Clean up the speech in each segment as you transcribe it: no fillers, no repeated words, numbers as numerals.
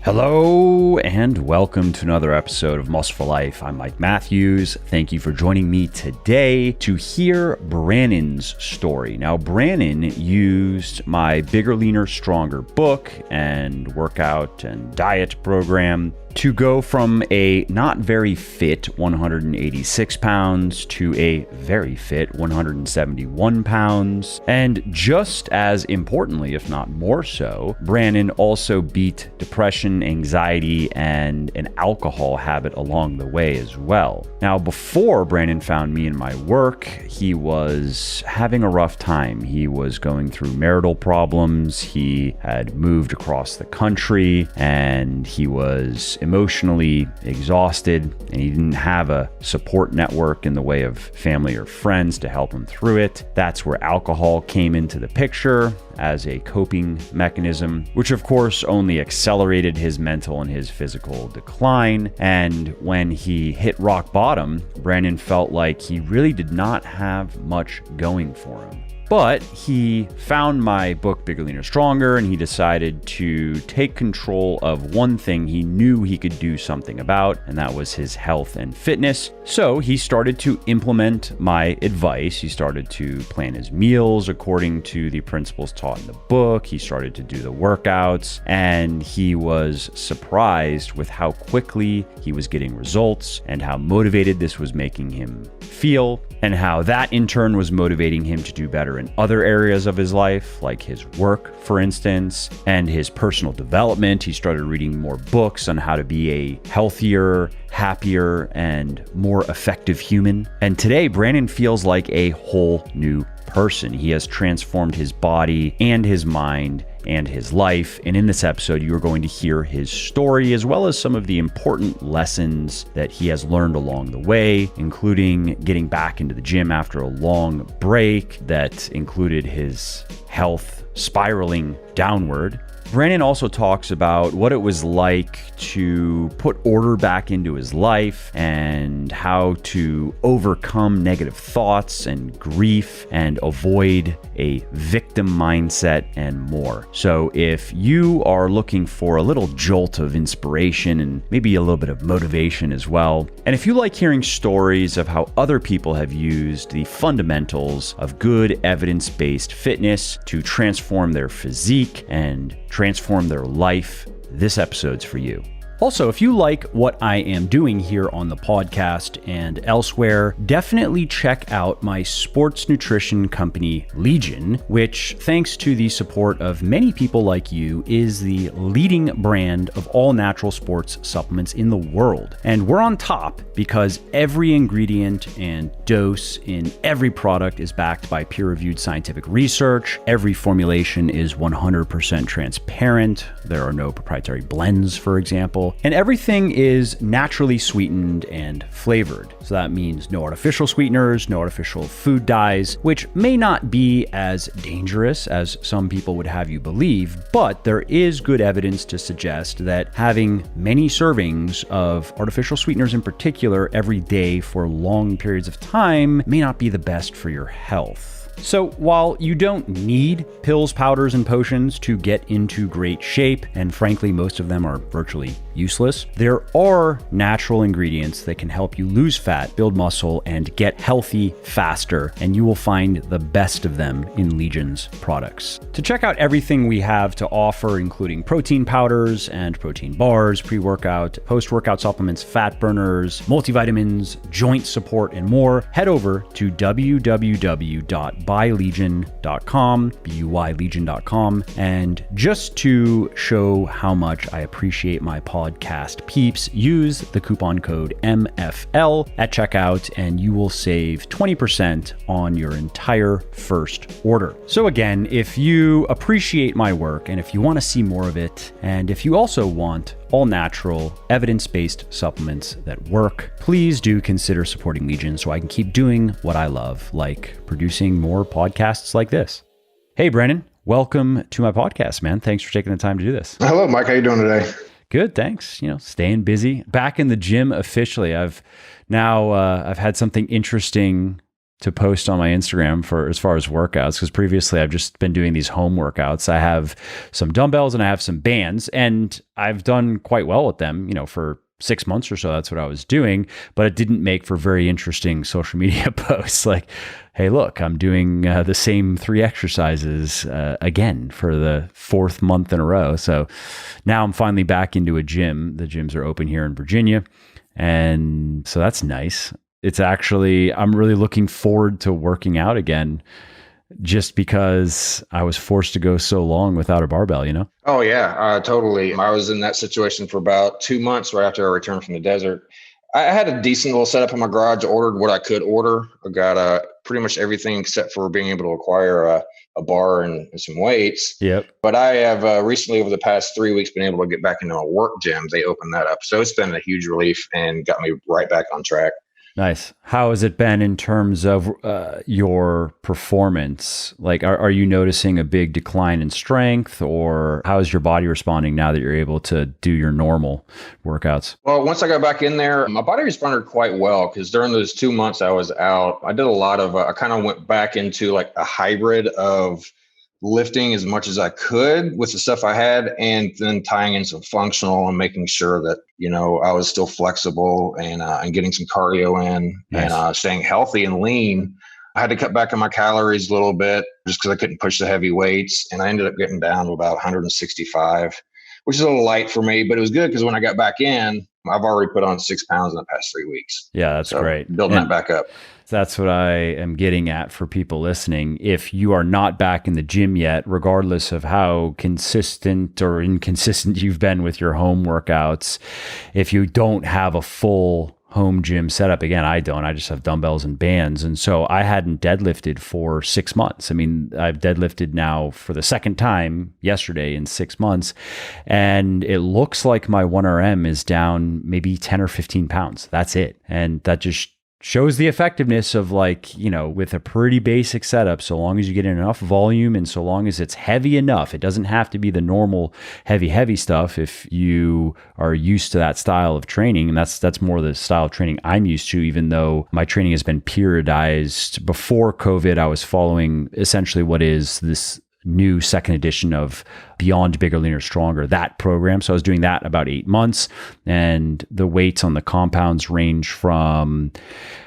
Hello and welcome to another episode of Muscle for Life. I'm Mike Matthews. Thank you for joining me today to hear Brannen's story. Now, Brannen used my Bigger, Leaner, Stronger book and workout and diet program to go from a not very fit 186 pounds to a very fit 171 pounds. And just as importantly, if not more so, Brannen also beat depression, anxiety, and an alcohol habit along the way as well. Now, before Brannen found me in my work, he was having a rough time. He was going through marital problems. He had moved across the country and he was emotionally exhausted, and he didn't have a support network in the way of family or friends to help him through it. That's where alcohol came into the picture as a coping mechanism, which of course only accelerated his mental and his physical decline. And when he hit rock bottom, Brannen felt like he really did not have much going for him. But he found my book, Bigger, Leaner, Stronger, and he decided to take control of one thing he knew he could do something about, and that was his health and fitness. So he started to implement my advice. He started to plan his meals according to the principles taught in the book. He started to do the workouts, and he was surprised with how quickly he was getting results and how motivated this was making him feel, and how that in turn was motivating him to do better in other areas of his life, like his work, for instance, and his personal development. He started reading more books on how to be a healthier, happier, and more effective human. And today, Brannen feels like a whole new person. He has transformed his body and his mind and his life. And in this episode, you are going to hear his story, as well as some of the important lessons that he has learned along the way, including getting back into the gym after a long break that included his health spiraling downward. Brannen also talks about what it was like to put order back into his life and how to overcome negative thoughts and grief and avoid a victim mindset and more. So if you are looking for a little jolt of inspiration and maybe a little bit of motivation as well, and if you like hearing stories of how other people have used the fundamentals of good evidence-based fitness to transform their physique and transform their life, this episode's for you. Also, if you like what I am doing here on the podcast and elsewhere, definitely check out my sports nutrition company, Legion, which, thanks to the support of many people like you, is the leading brand of all natural sports supplements in the world. And we're on top because every ingredient and dose in every product is backed by peer-reviewed scientific research. Every formulation is 100% transparent. There are no proprietary blends, for example. And everything is naturally sweetened and flavored. So that means no artificial sweeteners, no artificial food dyes, which may not be as dangerous as some people would have you believe, but there is good evidence to suggest that having many servings of artificial sweeteners in particular every day for long periods of time may not be the best for your health. So while you don't need pills, powders, and potions to get into great shape, and frankly, most of them are virtually useless, there are natural ingredients that can help you lose fat, build muscle, and get healthy faster, and you will find the best of them in Legion's products. To check out everything we have to offer, including protein powders and protein bars, pre-workout, post-workout supplements, fat burners, multivitamins, joint support, and more, head over to www.buylegion.com, buylegion.com. And just to show how much I appreciate my podcast peeps, use the coupon code MFL at checkout and you will save 20% on your entire first order. So again, if you appreciate my work and if you want to see more of it, and if you also want all natural, evidence-based supplements that work, please do consider supporting Legion so I can keep doing what I love, like producing more podcasts like this. Hey, Brannen, welcome to my podcast, man. Thanks for taking the time to do this. Hello, Mike. How you doing today? Good, thanks. Staying busy. Back in the gym officially. I've had something interesting to post on my Instagram for as far as workouts, because previously I've just been doing these home workouts. I have some dumbbells and I have some bands, and I've done quite well with them, for 6 months or so. That's what I was doing, but it didn't make for very interesting social media posts like, hey, look, I'm doing the same 3 exercises again for the 4th month in a row. So now I'm finally back into a gym. The gyms are open here in Virginia. And so that's nice. It's actually, I'm really looking forward to working out again, just because I was forced to go so long without a barbell, Oh yeah, totally. I was in that situation for about 2 months right after I returned from the desert. I had a decent little setup in my garage, ordered what I could order. I got pretty much everything except for being able to acquire a bar and some weights. Yep. But I have recently, over the past 3 weeks, been able to get back into a work gym. They opened that up. So it's been a huge relief and got me right back on track. Nice. How has it been in terms of your performance? Like, are you noticing a big decline in strength, or how is your body responding now that you're able to do your normal workouts? Well, once I got back in there, my body responded quite well, because during those 2 months I was out, I did a lot of, I kind of went back into like a hybrid of lifting as much as I could with the stuff I had, and then tying in some functional and making sure that, I was still flexible and getting some cardio in. Nice. And staying healthy and lean. I had to cut back on my calories a little bit just because I couldn't push the heavy weights. And I ended up getting down to about 165, which is a little light for me, but it was good because when I got back in, I've already put on 6 pounds in the past 3 weeks. Yeah, that's great. Building that back up. That's what I am getting at for people listening. If you are not back in the gym yet, regardless of how consistent or inconsistent you've been with your home workouts, if you don't have a full home gym setup, again, I don't. I just have dumbbells and bands. And so I hadn't deadlifted for 6 months. I mean, I've deadlifted now for the second time yesterday in 6 months. And it looks like my 1RM is down maybe 10 or 15 pounds. That's it. And that just shows the effectiveness of, like, with a pretty basic setup, so long as you get enough volume and so long as it's heavy enough. It doesn't have to be the normal heavy stuff if you are used to that style of training. And that's more the style of training I'm used to, even though my training has been periodized. Before COVID, I was following essentially what is this new second edition of Beyond Bigger, Leaner, Stronger, that program. So I was doing that about 8 months, and the weights on the compounds range from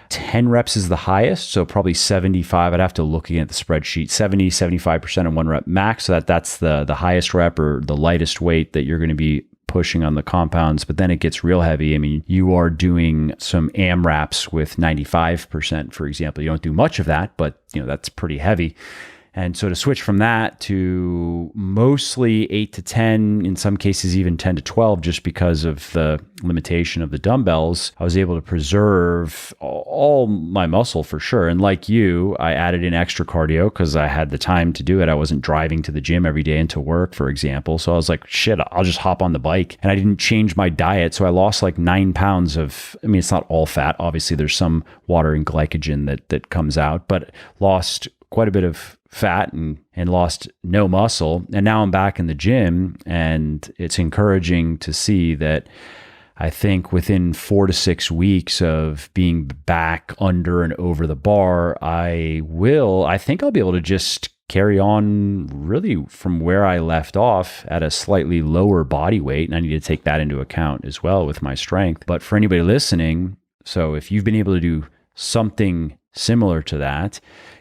10 reps is the highest. So probably 75, I'd have to look again at the spreadsheet, 75% on 1 rep max. So that's the highest rep or the lightest weight that you're going to be pushing on the compounds. But then it gets real heavy. I mean, you are doing some AMRAPs with 95%, for example. You don't do much of that, but that's pretty heavy. And so to switch from that to mostly 8 to 10, in some cases even 10 to 12, just because of the limitation of the dumbbells, I was able to preserve all my muscle for sure. And like you, I added in extra cardio because I had the time to do it. I wasn't driving to the gym every day into work, for example. So I was like, shit, I'll just hop on the bike. And I didn't change my diet. So I lost like 9 pounds of, I mean, it's not all fat. Obviously, there's some water and glycogen that comes out, but lost quite a bit of fat and lost no muscle. And now I'm back in the gym, and it's encouraging to see that I think within 4 to 6 weeks of being back under and over the bar, I think I'll be able to just carry on really from where I left off at a slightly lower body weight. And I need to take that into account as well with my strength. But for anybody listening, so if you've been able to do something similar to that,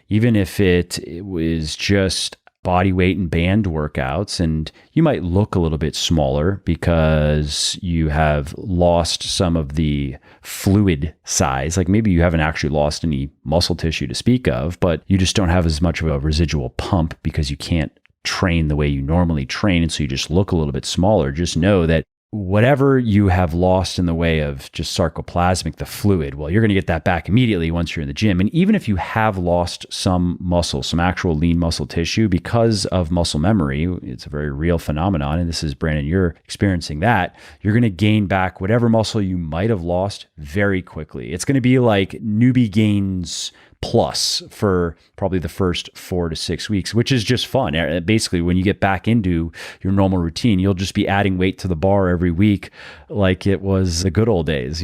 even if it was just body weight and band workouts, and you might look a little bit smaller because you have lost some of the fluid size. Like maybe you haven't actually lost any muscle tissue to speak of, but you just don't have as much of a residual pump because you can't train the way you normally train. And so you just look a little bit smaller. Just know that whatever you have lost in the way of just sarcoplasmic, the fluid, well, you're going to get that back immediately once you're in the gym. And even if you have lost some muscle, some actual lean muscle tissue, because of muscle memory, it's a very real phenomenon. And this is, Brannen, you're experiencing that. You're going to gain back whatever muscle you might have lost very quickly. It's going to be like newbie gains plus for probably the first 4 to 6 weeks, which is just fun. Basically, when you get back into your normal routine, you'll just be adding weight to the bar every week like it was the good old days,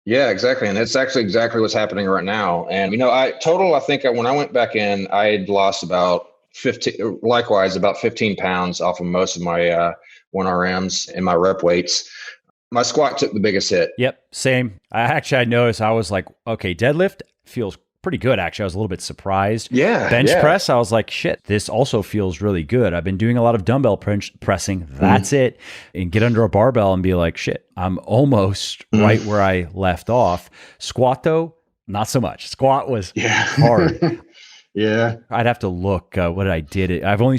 Yeah, exactly. And that's actually exactly what's happening right now. And, I think when I went back in, I had lost about 15, likewise, about 15 pounds off of most of my 1RMs and my rep weights. My squat took the biggest hit. Yep, same. I noticed I was like, okay, deadlift feels pretty good, actually. I was a little bit surprised. Yeah. Bench Yeah. press, I was like, shit, this also feels really good. I've been doing a lot of dumbbell pressing. That's it. And get under a barbell and be like, shit, I'm almost right where I left off. Squat, though, not so much. Squat was hard. Yeah. I'd have to look what I did. I've only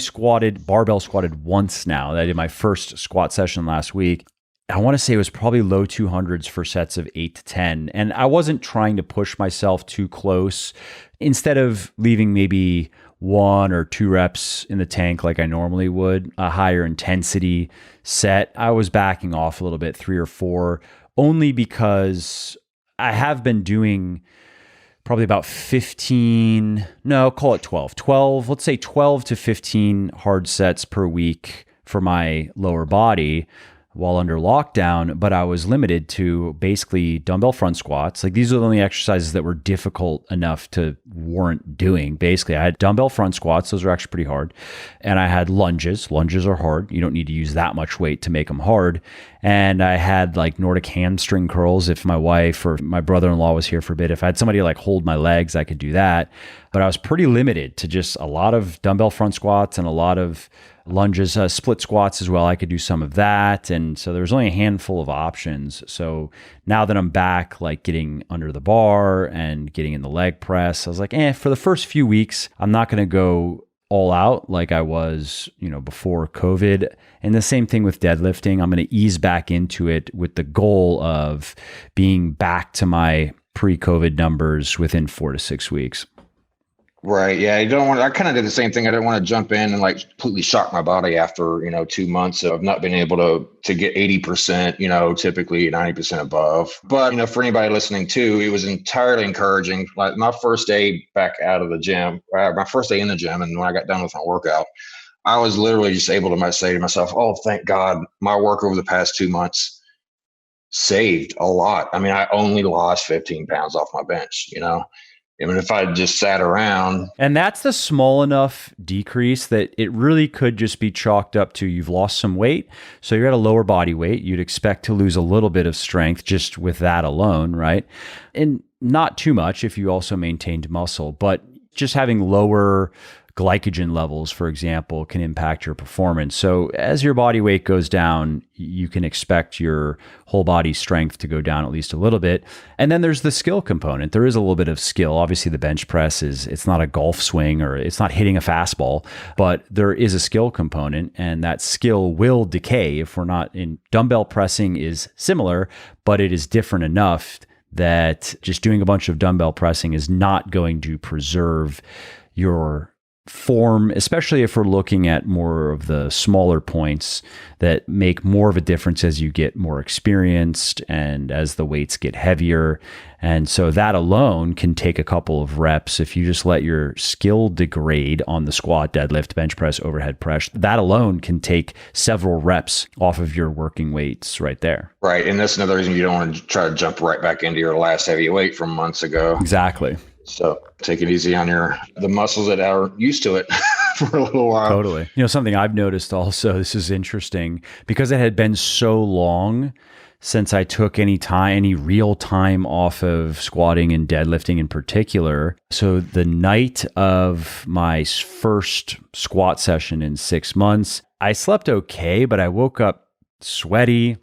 barbell squatted once now. I did my first squat session last week. I want to say it was probably low 200s for sets of 8 to 10. And I wasn't trying to push myself too close. Instead of leaving maybe 1 or 2 reps in the tank like I normally would, a higher intensity set, I was backing off a little bit, 3 or 4, only because I have been doing probably about 15, no, call it 12, let's say 12 to 15 hard sets per week for my lower body while under lockdown, but I was limited to basically dumbbell front squats. Like these are the only exercises that were difficult enough to warrant doing. Basically, I had dumbbell front squats. Those are actually pretty hard. And I had lunges. Lunges are hard. You don't need to use that much weight to make them hard. And I had like Nordic hamstring curls. If my wife or my brother-in-law was here for a bit, if I had somebody like hold my legs, I could do that. But I was pretty limited to just a lot of dumbbell front squats and a lot of lunges, split squats as well. I could do some of that. And so there was only a handful of options. So now that I'm back, like getting under the bar and getting in the leg press, I was like, for the first few weeks, I'm not going to go all out like I was, before COVID. And the same thing with deadlifting. I'm going to ease back into it with the goal of being back to my pre-COVID numbers within 4 to 6 weeks. Right. Yeah. I kind of did the same thing. I didn't want to jump in and like completely shock my body after, 2 months of not being able to get 80%, typically 90% above. But, for anybody listening too, it was entirely encouraging. Like my first day back out of the gym, my first day in the gym. And when I got done with my workout, I was literally just able to say to myself, oh, thank God my work over the past 2 months saved a lot. I mean, I only lost 15 pounds off my bench, I mean, if I just sat around. And that's the small enough decrease that it really could just be chalked up to you've lost some weight. So you're at a lower body weight. You'd expect to lose a little bit of strength just with that alone, right? And not too much if you also maintained muscle, but just having lower glycogen levels, for example, can impact your performance. So as your body weight goes down, you can expect your whole body strength to go down at least a little bit. And then there's the skill component. There is a little bit of skill. Obviously, the bench press it's not a golf swing or it's not hitting a fastball, but there is a skill component, and that skill will decay if we're not in. Dumbbell pressing is similar, but it is different enough that just doing a bunch of dumbbell pressing is not going to preserve your form, especially if we're looking at more of the smaller points that make more of a difference as you get more experienced and as the weights get heavier. And so that alone can take a couple of reps. If you just let your skill degrade on the squat, deadlift, bench press, overhead press, that alone can take several reps off of your working weights right there. Right. And that's another reason you don't want to try to jump right back into your last heavy weight from months ago. Exactly. So take it easy on the muscles that are used to it for a little while. Totally. Something I've noticed also, this is interesting, because it had been so long since I took any real time off of squatting and deadlifting in particular. So the night of my first squat session in 6 months, I slept okay, but I woke up sweaty.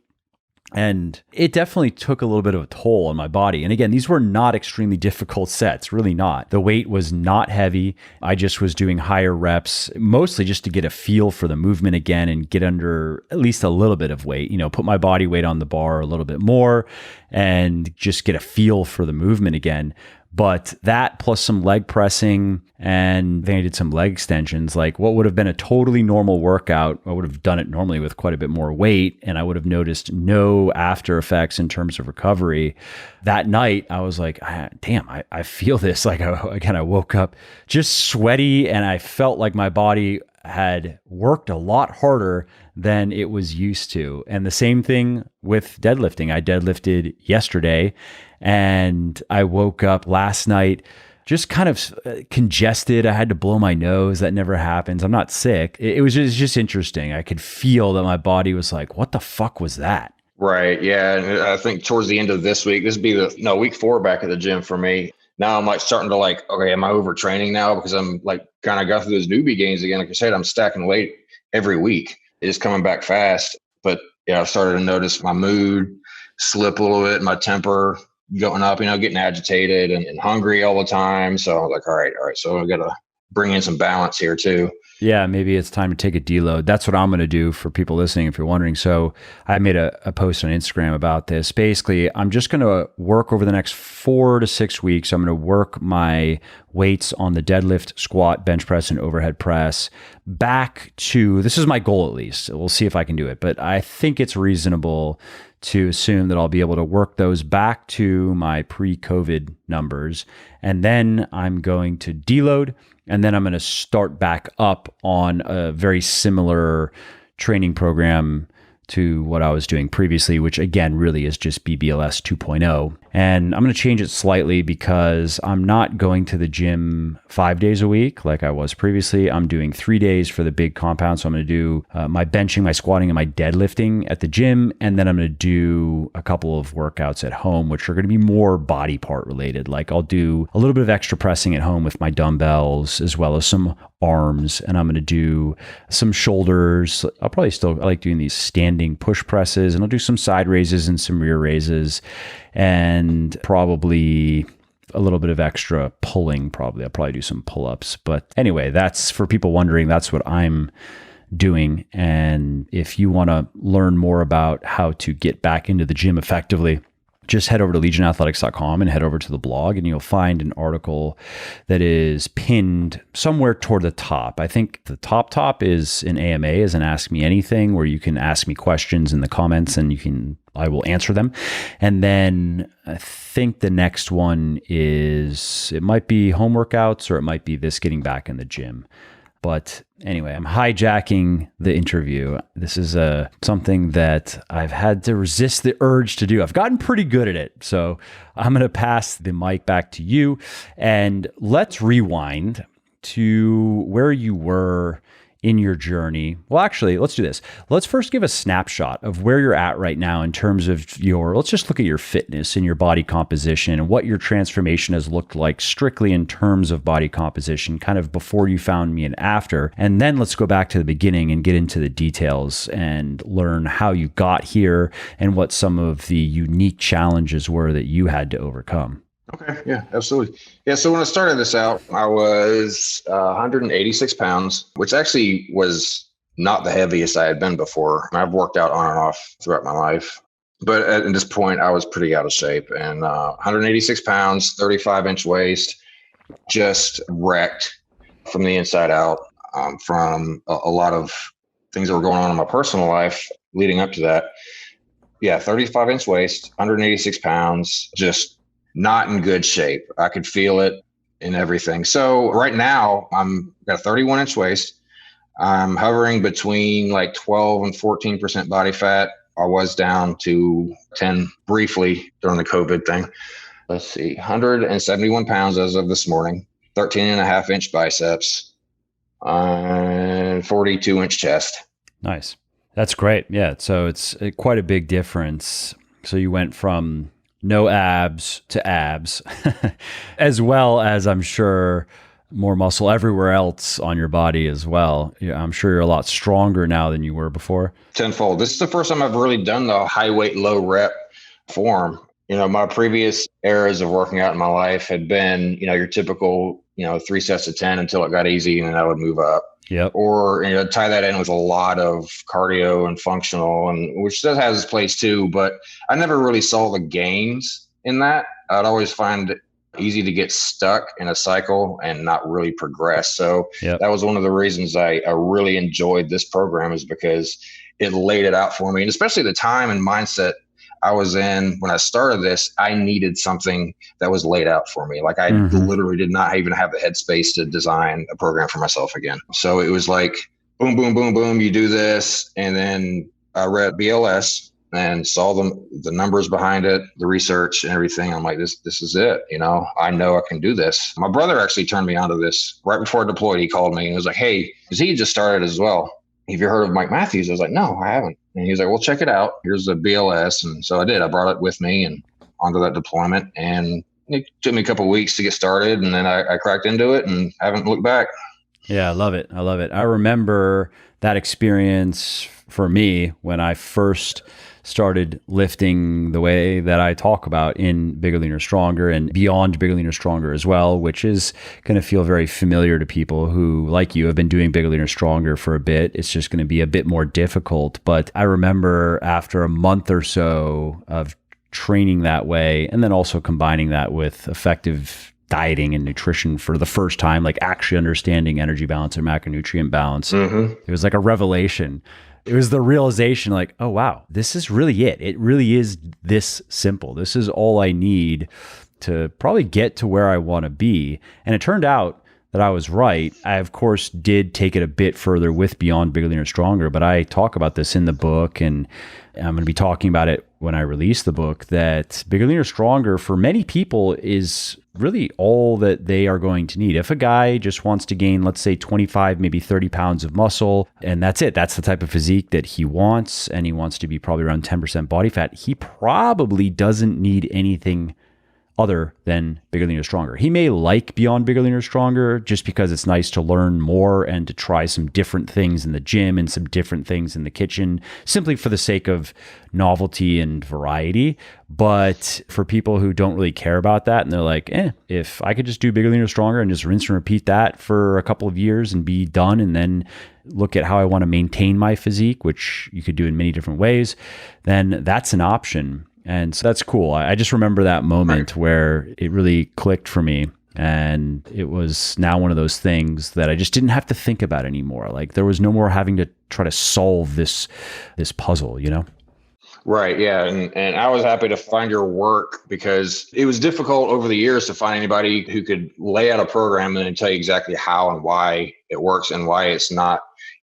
And it definitely took a little bit of a toll on my body. And again, these were not extremely difficult sets, really not. The weight was not heavy. I just was doing higher reps, mostly just to get a feel for the movement again and get under at least a little bit of weight, put my body weight on the bar a little bit more and just get a feel for the movement again. But that plus some leg pressing, and then I did some leg extensions, like what would have been a totally normal workout, I would have done it normally with quite a bit more weight, and I would have noticed no after effects in terms of recovery. That night, I was like, damn, I feel this. Like I woke up just sweaty, and I felt like my body had worked a lot harder than it was used to. And the same thing with deadlifting. I deadlifted yesterday and I woke up last night just kind of congested. I had to blow my nose. That never happens. I'm not sick. It was just interesting. I could feel that my body was like, what the fuck was that? Right. Yeah. And I think towards the end of this week, this would be week 4 back at the gym for me. Now I'm like starting to okay, am I overtraining now? Because I'm like kind of got through those newbie gains again. Like I said, I'm stacking weight every week. It's coming back fast. But yeah, I've started to notice my mood slip a little bit, my temper going up, getting agitated and hungry all the time. So I was like, all right. So I got to bring in some balance here too. Yeah, maybe it's time to take a deload. That's what I'm going to do for people listening, if you're wondering. So I made a post on Instagram about this. Basically, I'm just going to work over the next 4 to 6 weeks. I'm going to work my weights on the deadlift, squat, bench press, and overhead press back to, this is my goal at least. We'll see if I can do it. But I think it's reasonable to assume that I'll be able to work those back to my pre-COVID numbers. And then I'm going to deload. And then I'm going to start back up on a very similar training program to what I was doing previously, which again, really is just BBLS 2.0. And I'm going to change it slightly because I'm not going to the gym 5 days a week like I was previously. I'm doing 3 days for the big compound. So I'm going to do my benching, my squatting, and my deadlifting at the gym. And then I'm going to do a couple of workouts at home, which are going to be more body part related. Like I'll do a little bit of extra pressing at home with my dumbbells, as well as some arms. And I'm going to do some shoulders. I like doing these standing push presses, and I'll do some side raises and some rear raises, and probably a little bit of extra pulling. I'll probably do some pull-ups. But anyway, that's for people wondering, that's what I'm doing. And if you want to learn more about how to get back into the gym effectively, just head over to legionathletics.com and head over to the blog, and you'll find an article that is pinned somewhere toward the top. I think the top is an AMA, is an Ask Me Anything, where you can ask me questions in the comments and I will answer them. And then I think the next one is, it might be home workouts, or it might be this getting back in the gym. But anyway, I'm hijacking the interview. This is something that I've had to resist the urge to do. I've gotten pretty good at it. So I'm going to pass the mic back to you, and let's rewind to where you were in your journey. Well, actually, let's do this. Let's first give a snapshot of where you're at right now in terms of let's just look at your fitness and your body composition and what your transformation has looked like strictly in terms of body composition, kind of before you found me and after. And then let's go back to the beginning and get into the details and learn how you got here and what some of the unique challenges were that you had to overcome. Okay. Yeah, absolutely. Yeah. So when I started this out, I was 186 pounds, which actually was not the heaviest I had been before. I've worked out on and off throughout my life, but at this point I was pretty out of shape, and 186 pounds, 35-inch waist, just wrecked from the inside out, from a lot of things that were going on in my personal life leading up to that. Yeah. 35-inch waist, 186 pounds, just not in good shape. I could feel it in everything. So right now I'm got a 31-inch waist. I'm hovering between like 12 and 14% body fat. I was down to 10 briefly during the COVID thing. Let's see, 171 pounds as of this morning, 13.5-inch biceps, and 42-inch chest. Nice. That's great. Yeah. So it's quite a big difference. So you went from no abs to abs, as well as, I'm sure, more muscle everywhere else on your body as well. Yeah, I'm sure you're a lot stronger now than you were before. Tenfold. This is the first time I've really done the high weight, low rep form. My previous eras of working out in my life had been, your typical, 3 sets of 10 until it got easy, and then I would move up. Yep. Or, tie that in with a lot of cardio and functional, and which does have its place too, but I never really saw the gains in that. I'd always find it easy to get stuck in a cycle and not really progress. So That was one of the reasons I really enjoyed this program, is because it laid it out for me. And especially the time and mindset I was in when I started this, I needed something that was laid out for me. Like I literally did not even have the headspace to design a program for myself again. So it was like boom, boom, boom, boom, you do this. And then I read BLS and saw the numbers behind it, the research and everything. I'm like, this is it. I know I can do this. My brother actually turned me onto this right before I deployed. He called me and was like, hey, because he just started as well. Have you heard of Mike Matthews? I was like, no, I haven't. And he was like, well, check it out. Here's the BLS. And so I did. I brought it with me and onto that deployment. And it took me a couple of weeks to get started. And then I cracked into it and haven't looked back. Yeah, I love it. I love it. I remember that experience for me when I first started lifting the way that I talk about in Bigger, Leaner, Stronger and beyond Bigger, Leaner, Stronger as well, which is going to feel very familiar to people who, like you, have been doing Bigger, Leaner, Stronger for a bit. It's just going to be a bit more difficult. But I remember after a month or so of training that way, and then also combining that with effective dieting and nutrition for the first time, like actually understanding energy balance and macronutrient balance, it was like a revelation. It was the realization like, oh, wow, this is really it. It really is this simple. This is all I need to probably get to where I want to be. And it turned out that I was right. I, of course, did take it a bit further with Beyond Bigger, Leaner, Stronger, but I talk about this in the book, and I'm going to be talking about it when I release the book, that Bigger, Leaner, Stronger for many people is really all that they are going to need. If a guy just wants to gain, let's say 25, maybe 30 pounds of muscle, and that's it, that's the type of physique that he wants, and he wants to be probably around 10% body fat, he probably doesn't need anything other than Bigger, Leaner, Stronger. He may like Beyond Bigger, Leaner, Stronger just because it's nice to learn more and to try some different things in the gym and some different things in the kitchen, simply for the sake of novelty and variety. But for people who don't really care about that, and they're like, if I could just do Bigger, Leaner, Stronger and just rinse and repeat that for a couple of years and be done, and then look at how I want to maintain my physique, which you could do in many different ways, then that's an option. And so that's cool. I just remember that moment where it really clicked for me. And it was now one of those things that I just didn't have to think about anymore. Like there was no more having to try to solve this puzzle, Right. Yeah. And I was happy to find your work because it was difficult over the years to find anybody who could lay out a program and then tell you exactly how and why it works and why it's not,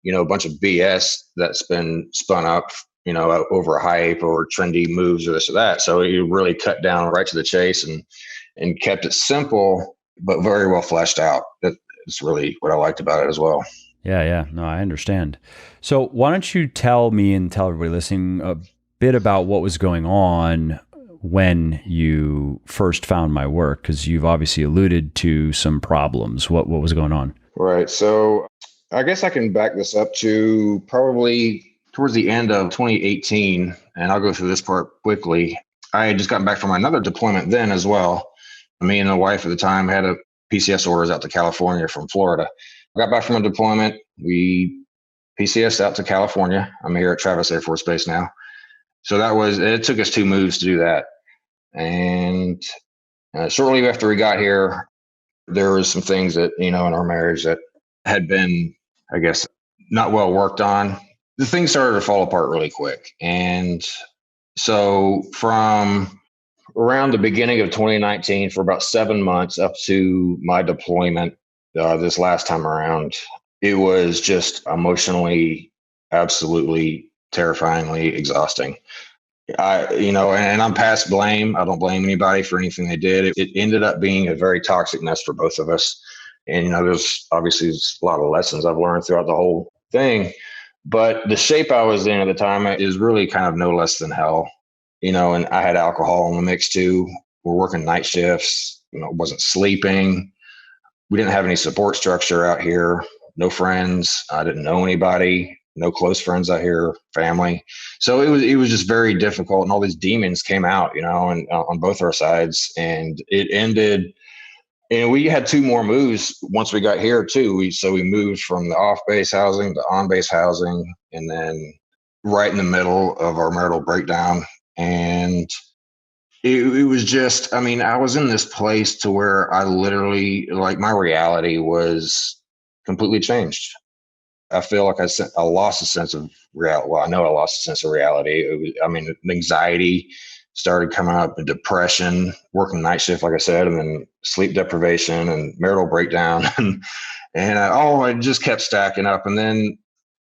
a bunch of BS that's been spun up, over hype or trendy moves or this or that. So you really cut down right to the chase and kept it simple, but very well fleshed out. That's really what I liked about it as well. Yeah. No, I understand. So why don't you tell me and tell everybody listening a bit about what was going on when you first found my work? Because you've obviously alluded to some problems. What was going on? Right. So I guess I can back this up to probably towards the end of 2018, and I'll go through this part quickly. I had just gotten back from another deployment then as well. Me and the wife at the time had a PCS orders out to California from Florida. I got back from a deployment. We PCSed out to California. I'm here at Travis Air Force Base now. So it took us 2 moves to do that. And shortly after we got here, there was some things that, in our marriage that had been, I guess, not well worked on. The things started to fall apart really quick. And so from around the beginning of 2019, for about 7 months up to my deployment this last time around, it was just emotionally, absolutely terrifyingly exhausting. And I'm past blame. I don't blame anybody for anything they did. It ended up being a very toxic mess for both of us. And, there's obviously a lot of lessons I've learned throughout the whole thing. But the shape I was in at the time is really kind of no less than hell, and I had alcohol in the mix too. We're working night shifts, wasn't sleeping. We didn't have any support structure out here, no friends. I didn't know anybody, no close friends out here, family. So it was just very difficult. And all these demons came out, and on both our sides, and it ended. And we had 2 more moves once we got here too. We moved from the off-base housing to on-base housing, and then right in the middle of our marital breakdown. And it was just, I was in this place to where I literally, like, my reality was completely changed. I feel like I lost a sense of reality. Well, I know I lost a sense of reality. Anxiety started coming up, and depression, working night shift, like I said, and then sleep deprivation and marital breakdown. And it just kept stacking up. And then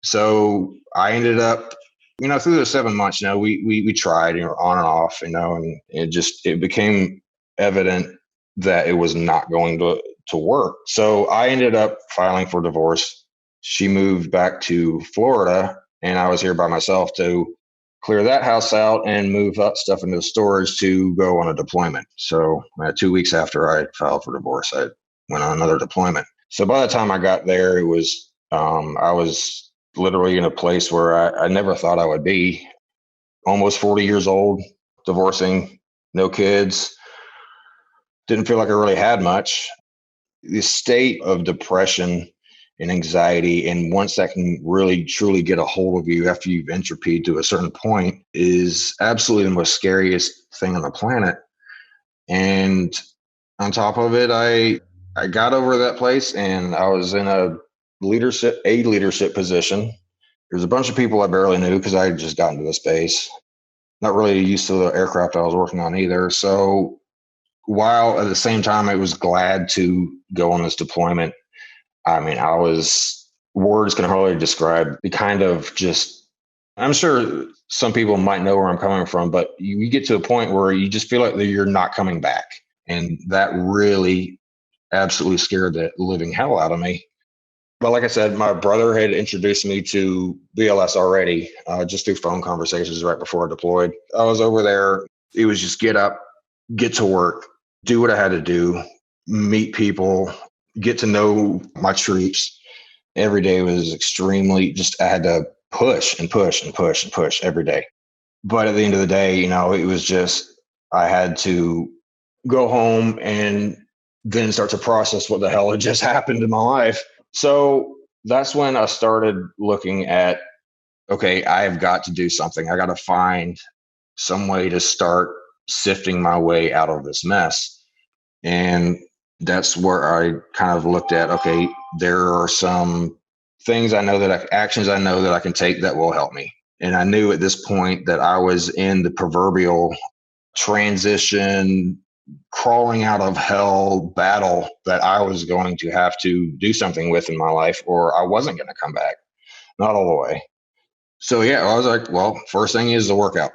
So I ended up, through the 7 months, we tried, on and off, and it became evident that it was not going to work. So I ended up filing for divorce. She moved back to Florida, and I was here by myself to clear that house out and move that stuff into storage to go on a deployment. So 2 weeks after I filed for divorce, I went on another deployment. So by the time I got there, it was I was literally in a place where I never thought I would be. Almost 40 years old, divorcing, no kids. Didn't feel like I really had much. The state of depression and anxiety, and once that can really truly get a hold of you after you've entropied to a certain point, is absolutely the most scariest thing on the planet. And on top of it, I got over that place, and I was in a leadership position. There's a bunch of people I barely knew because I had just gotten to the space. Not really used to the aircraft I was working on either. So while at the same time I was glad to go on this deployment, words can hardly describe the kind of just, I'm sure some people might know where I'm coming from, but you get to a point where you just feel like you're not coming back. And that really absolutely scared the living hell out of me. But like I said, my brother had introduced me to BLS already, just through phone conversations right before I deployed. I was over there. It was just get up, get to work, do what I had to do, meet people, get to know my troops. Every day was extremely I had to push and push and push and push every day. But at the end of the day, it was just, I had to go home and then start to process what the hell had just happened in my life. So that's when I started looking at, okay, I've got to do something. I got to find some way to start sifting my way out of this mess. And that's where I kind of looked at, okay, there are some things actions I know that I can take that will help me. And I knew at this point that I was in the proverbial transition, crawling out of hell battle that I was going to have to do something with in my life, or I wasn't going to come back, not all the way. So yeah, I was like, well, first thing is the workout.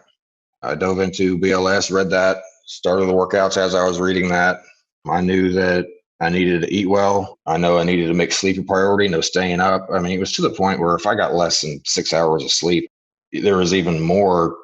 I dove into BLS, read that, started the workouts. As I was reading that, I knew that I needed to eat well. I know I needed to make sleep a priority, no staying up. It was to the point where if I got less than 6 hours of sleep, there was even more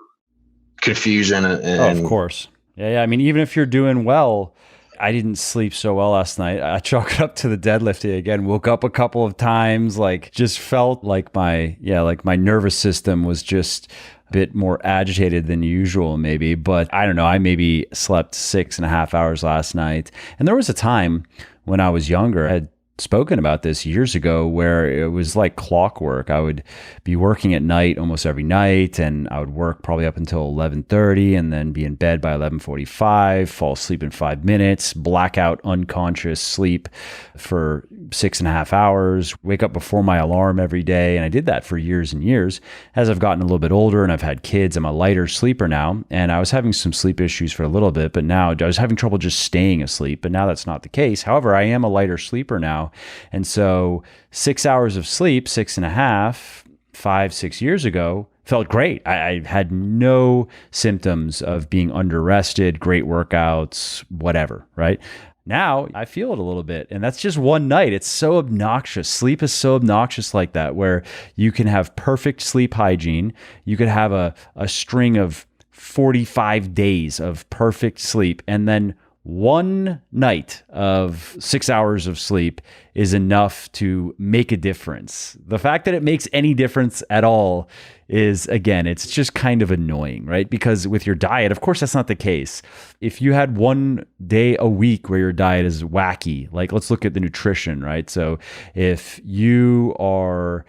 confusion. Of course. Yeah. Even if you're doing well, I didn't sleep so well last night. I chalk it up to the deadlifting again. Woke up a couple of times, just felt like my nervous system was just a bit more agitated than usual, maybe. But I don't know. I maybe slept 6.5 hours last night. And there was a time when I was younger, I had spoken about this years ago, where it was like clockwork. I would be working at night almost every night, and I would work probably up until 11:30 and then be in bed by 11:45, fall asleep in 5 minutes, blackout unconscious sleep for 6.5 hours, wake up before my alarm every day. And I did that for years and years. As I've gotten a little bit older and I've had kids, I'm a lighter sleeper now, and I was having some sleep issues for a little bit, but now I was having trouble just staying asleep, but now that's not the case. However, I am a lighter sleeper now. And so 6 hours of sleep, 6.5, 5-6 years ago, felt great. I had no symptoms of being under-rested, great workouts, whatever, right? Now I feel it a little bit, and that's just one night. It's so obnoxious. Sleep is so obnoxious like that, where you can have perfect sleep hygiene. You could have a string of 45 days of perfect sleep, and then one night of 6 hours of sleep is enough to make a difference. The fact that it makes any difference at all is, again, it's just kind of annoying, right? Because with your diet, of course, that's not the case. If you had one day a week where your diet is wacky, let's look at the nutrition, right? So if you are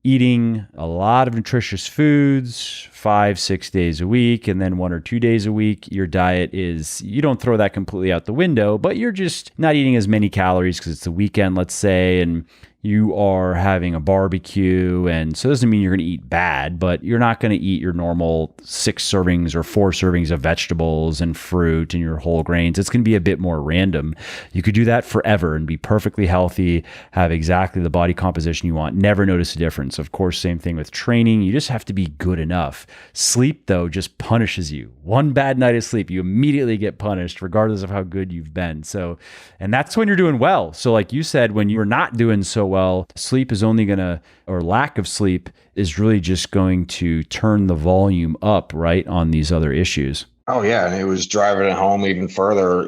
eating a lot of nutritious foods 5-6 days a week, and then 1 or 2 days a week, your diet is, you don't throw that completely out the window, but you're just not eating as many calories because it's the weekend, let's say, and you are having a barbecue. And so it doesn't mean you're going to eat bad, but you're not going to eat your normal 6 servings or 4 servings of vegetables and fruit and your whole grains. It's going to be a bit more random. You could do that forever and be perfectly healthy, have exactly the body composition you want, never notice a difference. Of course, same thing with training. You just have to be good enough. Sleep, though, just punishes you. One bad night of sleep, you immediately get punished, regardless of how good you've been. So, and that's when you're doing well. So like you said, when you're not doing so well, sleep is only going to, or lack of sleep is really just going to turn the volume up, right, on these other issues. Oh yeah, and it was driving it home even further.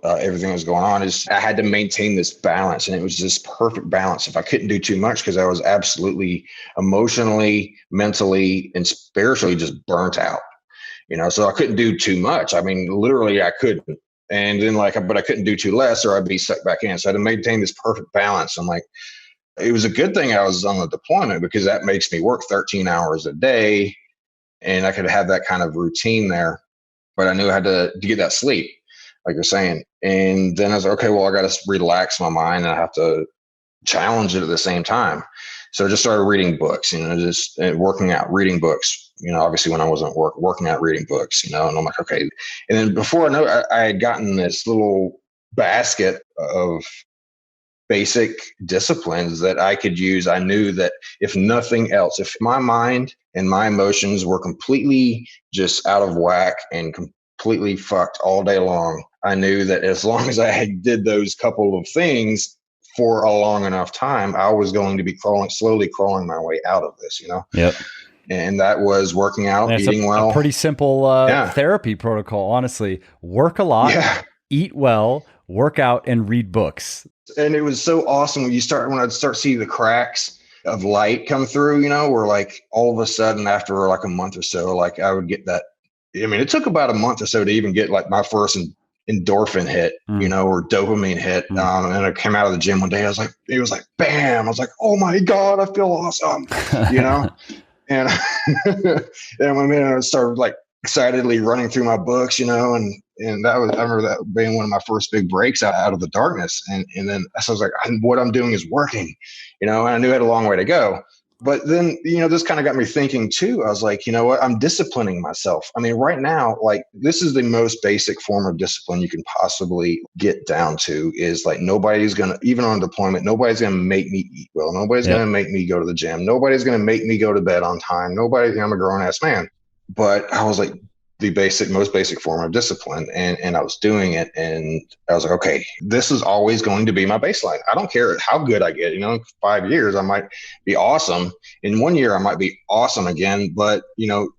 Everything that was going on is I had to maintain this balance, and it was this perfect balance. If I couldn't do too much, because I was absolutely emotionally, mentally, and spiritually just burnt out. So I couldn't do too much. I mean, literally, I couldn't. And then but I couldn't do too less, or I'd be sucked back in. So I had to maintain this perfect balance. I'm like, it was a good thing I was on the deployment, because that makes me work 13 hours a day, and I could have that kind of routine there. But I knew I had to get that sleep, like you're saying. And then I was like, okay, well, I got to relax my mind, and I have to challenge it at the same time. So I just started reading books, just working out, reading books, obviously when I wasn't working out, reading books, and I'm like, okay. And then before I know, I had gotten this little basket of basic disciplines that I could use. I knew that if nothing else, if my mind and my emotions were completely just out of whack and completely fucked all day long, I knew that as long as I had did those couple of things for a long enough time, I was going to be slowly crawling my way out of this, Yep. And that was working out, That's eating well. A pretty simple therapy protocol, honestly. Work a lot, eat well, work out, and read books. And it was so awesome when I'd start seeing the cracks of light come through, where like all of a sudden after like a month or so, like I would get that. I mean, it took about a month or so to even get like my first endorphin hit, or dopamine hit. And I came out of the gym one day. It was like, bam. I was like, oh my God, I feel awesome, And and I started like excitedly running through my books, and I remember that being one of my first big breaks out of the darkness. And then so I was like, what I'm doing is working, and I knew I had a long way to go. But then, this kind of got me thinking too. I was like, you know what? I'm disciplining myself. I mean, right now, like this is the most basic form of discipline you can possibly get down to is like nobody's going to, even on deployment, nobody's going to make me eat well. Nobody's going to make me go to the gym. Nobody's going to make me go to bed on time. I'm a grown ass man. But I was like, the most basic form of discipline. And I was doing it. And I was like, okay, this is always going to be my baseline. I don't care how good I get, in 5 years, I might be awesome. In 1 year, I might be awesome again, but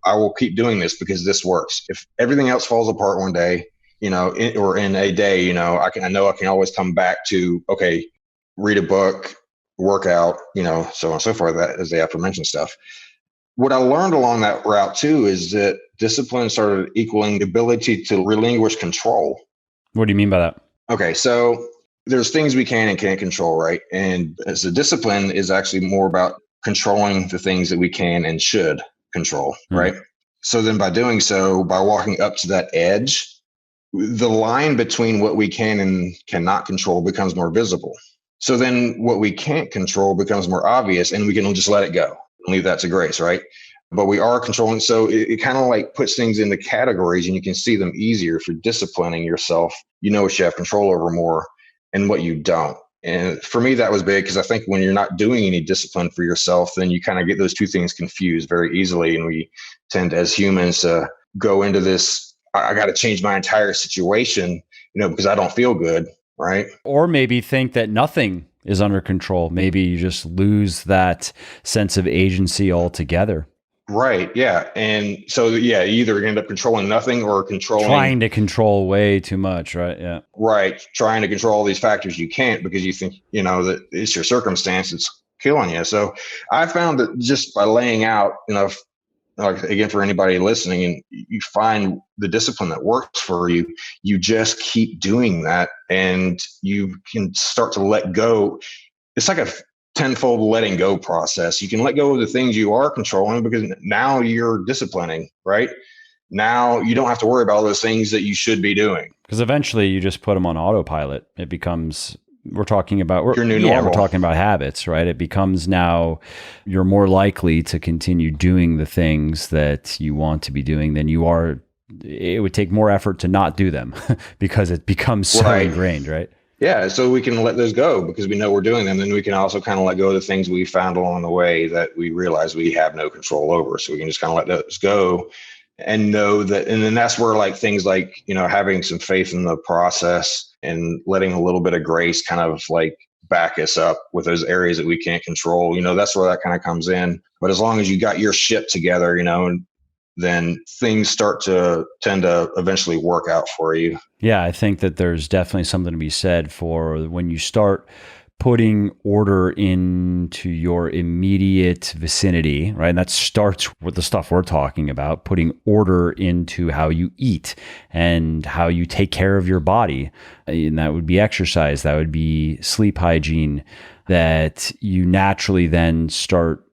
I will keep doing this because this works. If everything else falls apart one day, or in a day, I know I can always come back to, okay, read a book, work out, so on and so forth. That is the aforementioned stuff. What I learned along that route too is that discipline started equaling the ability to relinquish control. What do you mean by that? Okay, so there's things we can and can't control, right? And as a discipline is actually more about controlling the things that we can and should control, right? So then by doing so, by walking up to that edge, the line between what we can and cannot control becomes more visible. So then what we can't control becomes more obvious, and we can just let it go. Leave that to grace, right? But we are controlling. So it kind of like puts things into categories, and you can see them easier if you're disciplining yourself. What you have control over more and what you don't. And for me, that was big because I think when you're not doing any discipline for yourself, then you kind of get those two things confused very easily. And we tend as humans to go into this, I got to change my entire situation, because I don't feel good, right? Or maybe think that nothing is under control. Maybe you just lose that sense of agency altogether. Right. Yeah. And so, you either end up controlling nothing or trying to control way too much. Right. Yeah. Right. Trying to control all these factors you can't because you think, that it's your circumstance that's killing you. So I found that just by laying out, like again, for anybody listening, and you find the discipline that works for you, you just keep doing that and you can start to let go. It's like a tenfold letting go process. You can let go of the things you are controlling because now you're disciplining, right? Now you don't have to worry about all those things that you should be doing. Because eventually you just put them on autopilot. It becomes we're talking about, your new we're normal. talking about habits, right? It becomes now you're more likely to continue doing the things that you want to be doing than you are. It would take more effort to not do them because it becomes so ingrained, right? Yeah, so we can let those go because we know we're doing them. Then we can also kind of let go of the things we found along the way that we realize we have no control over. So we can just kind of let those go and know that. And then that's where like things like, having some faith in the process and letting a little bit of grace kind of like back us up with those areas that we can't control. That's where that kind of comes in. But as long as you got your shit together, and then things start to tend to eventually work out for you. Yeah, I think that there's definitely something to be said for when you start putting order into your immediate vicinity, right? And that starts with the stuff we're talking about, putting order into how you eat and how you take care of your body. And that would be exercise, that would be sleep hygiene, that you naturally then start.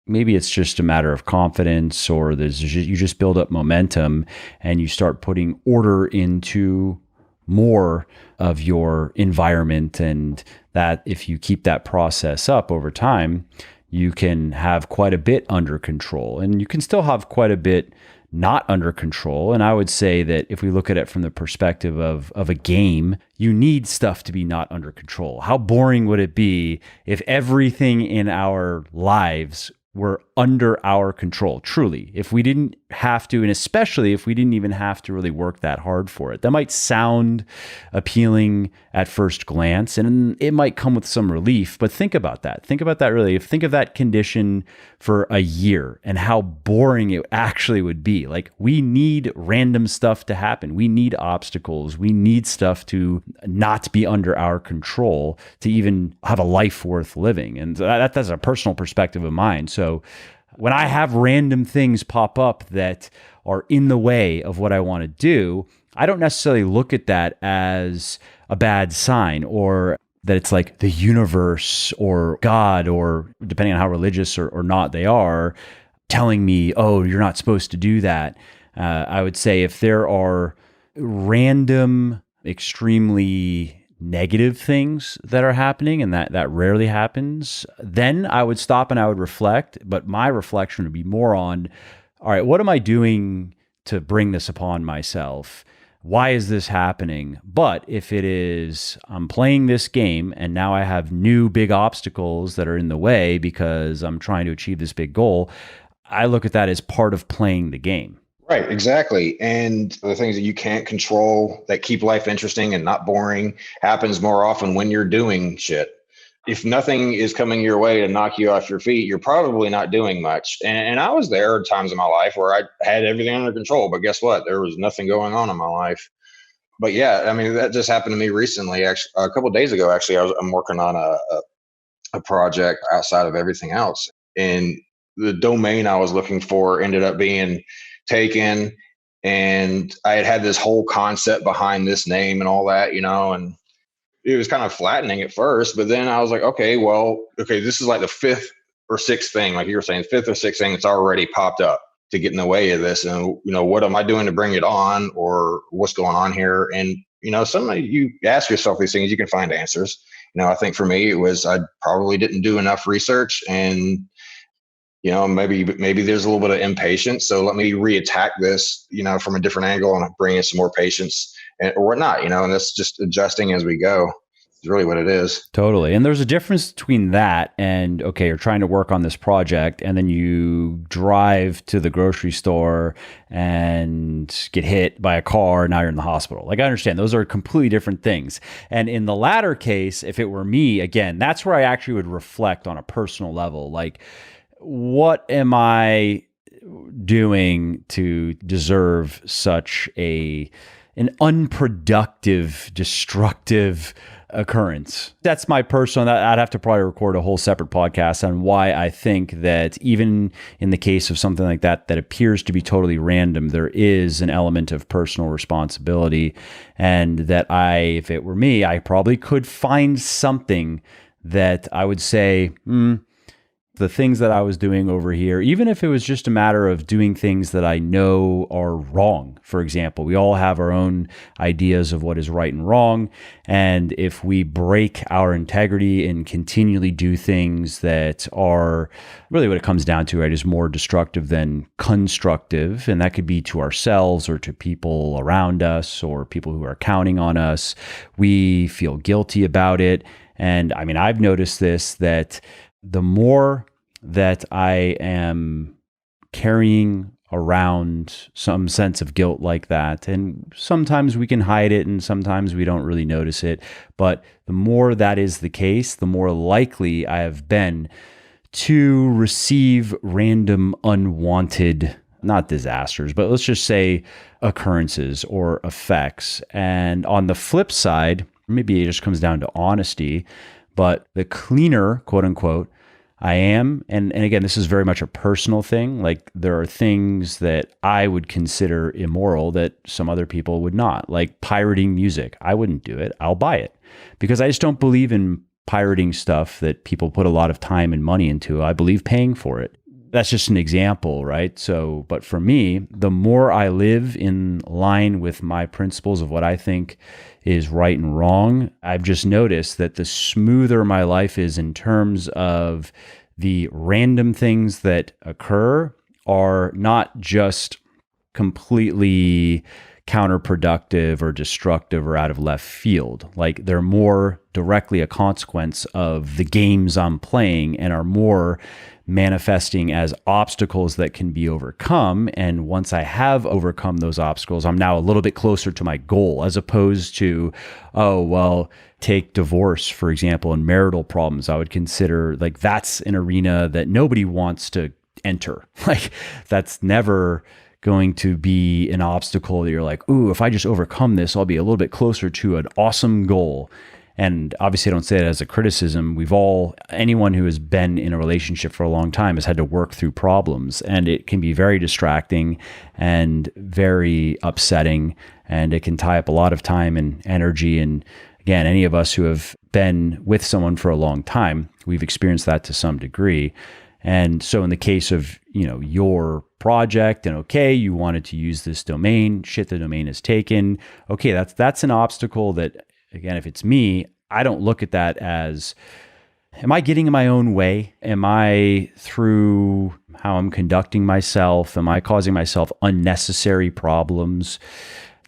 Maybe it's just a matter of confidence, or you just build up momentum and you start putting order into more of your environment. And that if you keep that process up over time, you can have quite a bit under control, and you can still have quite a bit not under control. And I would say that if we look at it from the perspective of a game, you need stuff to be not under control. How boring would it be if everything in our lives were under our control, truly, if we didn't have to, and especially if we didn't even have to really work that hard for it? That might sound appealing at first glance, and it might come with some relief, but think about that. Think about that really. Think of that condition for a year and how boring it actually would be. Like, we need random stuff to happen. We need obstacles. We need stuff to not be under our control to even have a life worth living. And that's a personal perspective of mine. So when I have random things pop up that are in the way of what I want to do, I don't necessarily look at that as a bad sign, or that it's like the universe or God, or depending on how religious or not they are, telling me, oh, you're not supposed to do that. I would say if there are random, extremely negative things that are happening, and that rarely happens, then I would stop and I would reflect. But my reflection would be more on, all right, what am I doing to bring this upon myself? Why is this happening? But if it is, I'm playing this game and now I have new big obstacles that are in the way because I'm trying to achieve this big goal, I look at that as part of playing the game. Right, exactly. And the things that you can't control that keep life interesting and not boring happens more often when you're doing shit. If nothing is coming your way to knock you off your feet, you're probably not doing much. And I was there at times in my life where I had everything under control, but guess what? There was nothing going on in my life. But yeah, I mean, that just happened to me recently. Actually, a couple of days ago, actually, I'm working on a project outside of everything else. And the domain I was looking for ended up being taken, and I had this whole concept behind this name and all that, and it was kind of flattening at first, but then I was like, okay, this is like the fifth or sixth thing, like you were saying, fifth or sixth thing that's already popped up to get in the way of this. And, what am I doing to bring it on, or what's going on here? And, sometimes you ask yourself these things, you can find answers. I think for me, it was, I probably didn't do enough research, and maybe there's a little bit of impatience. So let me reattack this, from a different angle and bring in some more patience or whatnot, and that's just adjusting as we go. It's really what it is. Totally. And there's a difference between that and, okay, you're trying to work on this project and then you drive to the grocery store and get hit by a car. And now you're in the hospital. Like, I understand those are completely different things. And in the latter case, if it were me, again, that's where I actually would reflect on a personal level. Like, what am I doing to deserve such an unproductive, destructive occurrence? That's my personal, I'd have to probably record a whole separate podcast on why I think that even in the case of something like that appears to be totally random, there is an element of personal responsibility, and that if it were me, I probably could find something that I would say, the things that I was doing over here, even if it was just a matter of doing things that I know are wrong. For example, we all have our own ideas of what is right and wrong. And if we break our integrity and continually do things that are really what it comes down to, right, is more destructive than constructive. And that could be to ourselves or to people around us or people who are counting on us. We feel guilty about it. And I mean, I've noticed this, that the more that I am carrying around some sense of guilt like that, and sometimes we can hide it and sometimes we don't really notice it, but the more that is the case, the more likely I have been to receive random unwanted, not disasters, but let's just say occurrences or effects. And on the flip side, maybe it just comes down to honesty, but the cleaner, quote unquote, I am, and again, this is very much a personal thing. Like there are things that I would consider immoral that some other people would not, like pirating music. I wouldn't do it. I'll buy it because I just don't believe in pirating stuff that people put a lot of time and money into. I believe paying for it. That's just an example, right? So, but for me, the more I live in line with my principles of what I think is right and wrong, I've just noticed that the smoother my life is in terms of the random things that occur are not just completely counterproductive or destructive or out of left field. Like they're more directly a consequence of the games I'm playing and are more manifesting as obstacles that can be overcome. And once I have overcome those obstacles, I'm now a little bit closer to my goal, as opposed to, oh, well, take divorce, for example, and marital problems. I would consider like that's an arena that nobody wants to enter. Like that's never going to be an obstacle that you're like, ooh, if I just overcome this, I'll be a little bit closer to an awesome goal. And obviously I don't say it as a criticism. Anyone who has been in a relationship for a long time has had to work through problems, and it can be very distracting and very upsetting, and it can tie up a lot of time and energy. And again, any of us who have been with someone for a long time, we've experienced that to some degree. And so in the case of, your project, and okay, you wanted to use this domain, the domain is taken. Okay, that's an obstacle that, again, if it's me, I don't look at that as, am I getting in my own way? Am I, through how I'm conducting myself, am I causing myself unnecessary problems?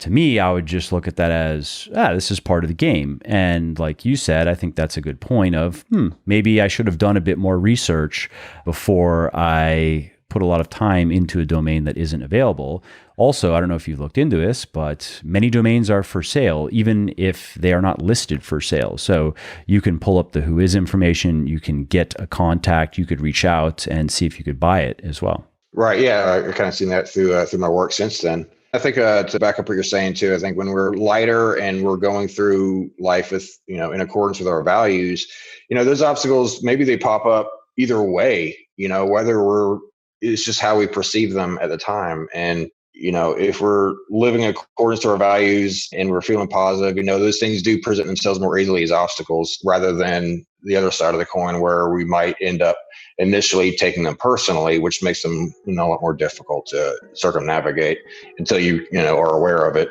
To me, I would just look at that as, this is part of the game. And like you said, I think that's a good point of, maybe I should have done a bit more research before I put a lot of time into a domain that isn't available. Also, I don't know if you've looked into this, but many domains are for sale, even if they are not listed for sale. So you can pull up the who is information, you can get a contact, you could reach out and see if you could buy it as well. Right. Yeah. I've kind of seen that through my work since then. I think to back up what you're saying too, I think when we're lighter and we're going through life with, in accordance with our values, those obstacles, maybe they pop up either way, whether it's just how we perceive them at the time. And, if we're living in accordance to our values and we're feeling positive, those things do present themselves more easily as obstacles rather than the other side of the coin where we might end up initially taking them personally, which makes them, a lot more difficult to circumnavigate until you are aware of it.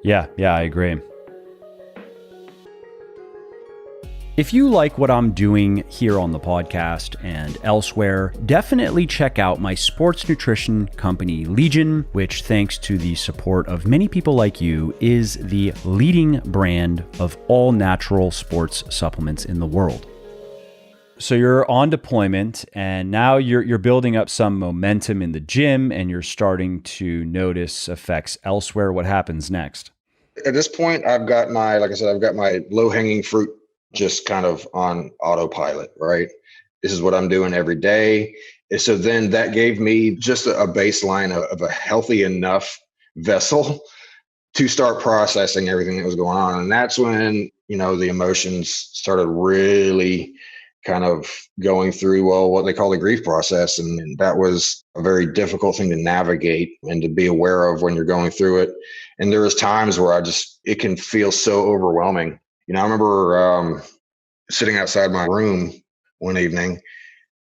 Yeah, I agree. If you like what I'm doing here on the podcast and elsewhere, definitely check out my sports nutrition company, Legion, which, thanks to the support of many people like you, is the leading brand of all natural sports supplements in the world. So you're on deployment and now you're building up some momentum in the gym and you're starting to notice effects elsewhere. What happens next? At this point, I've got my low-hanging fruit just kind of on autopilot, right? This is what I'm doing every day. And so then that gave me just a baseline of a healthy enough vessel to start processing everything that was going on. And that's when, the emotions started really kind of going through, what they call the grief process. And that was a very difficult thing to navigate and to be aware of when you're going through it. And there was times where it can feel so overwhelming. I remember sitting outside my room one evening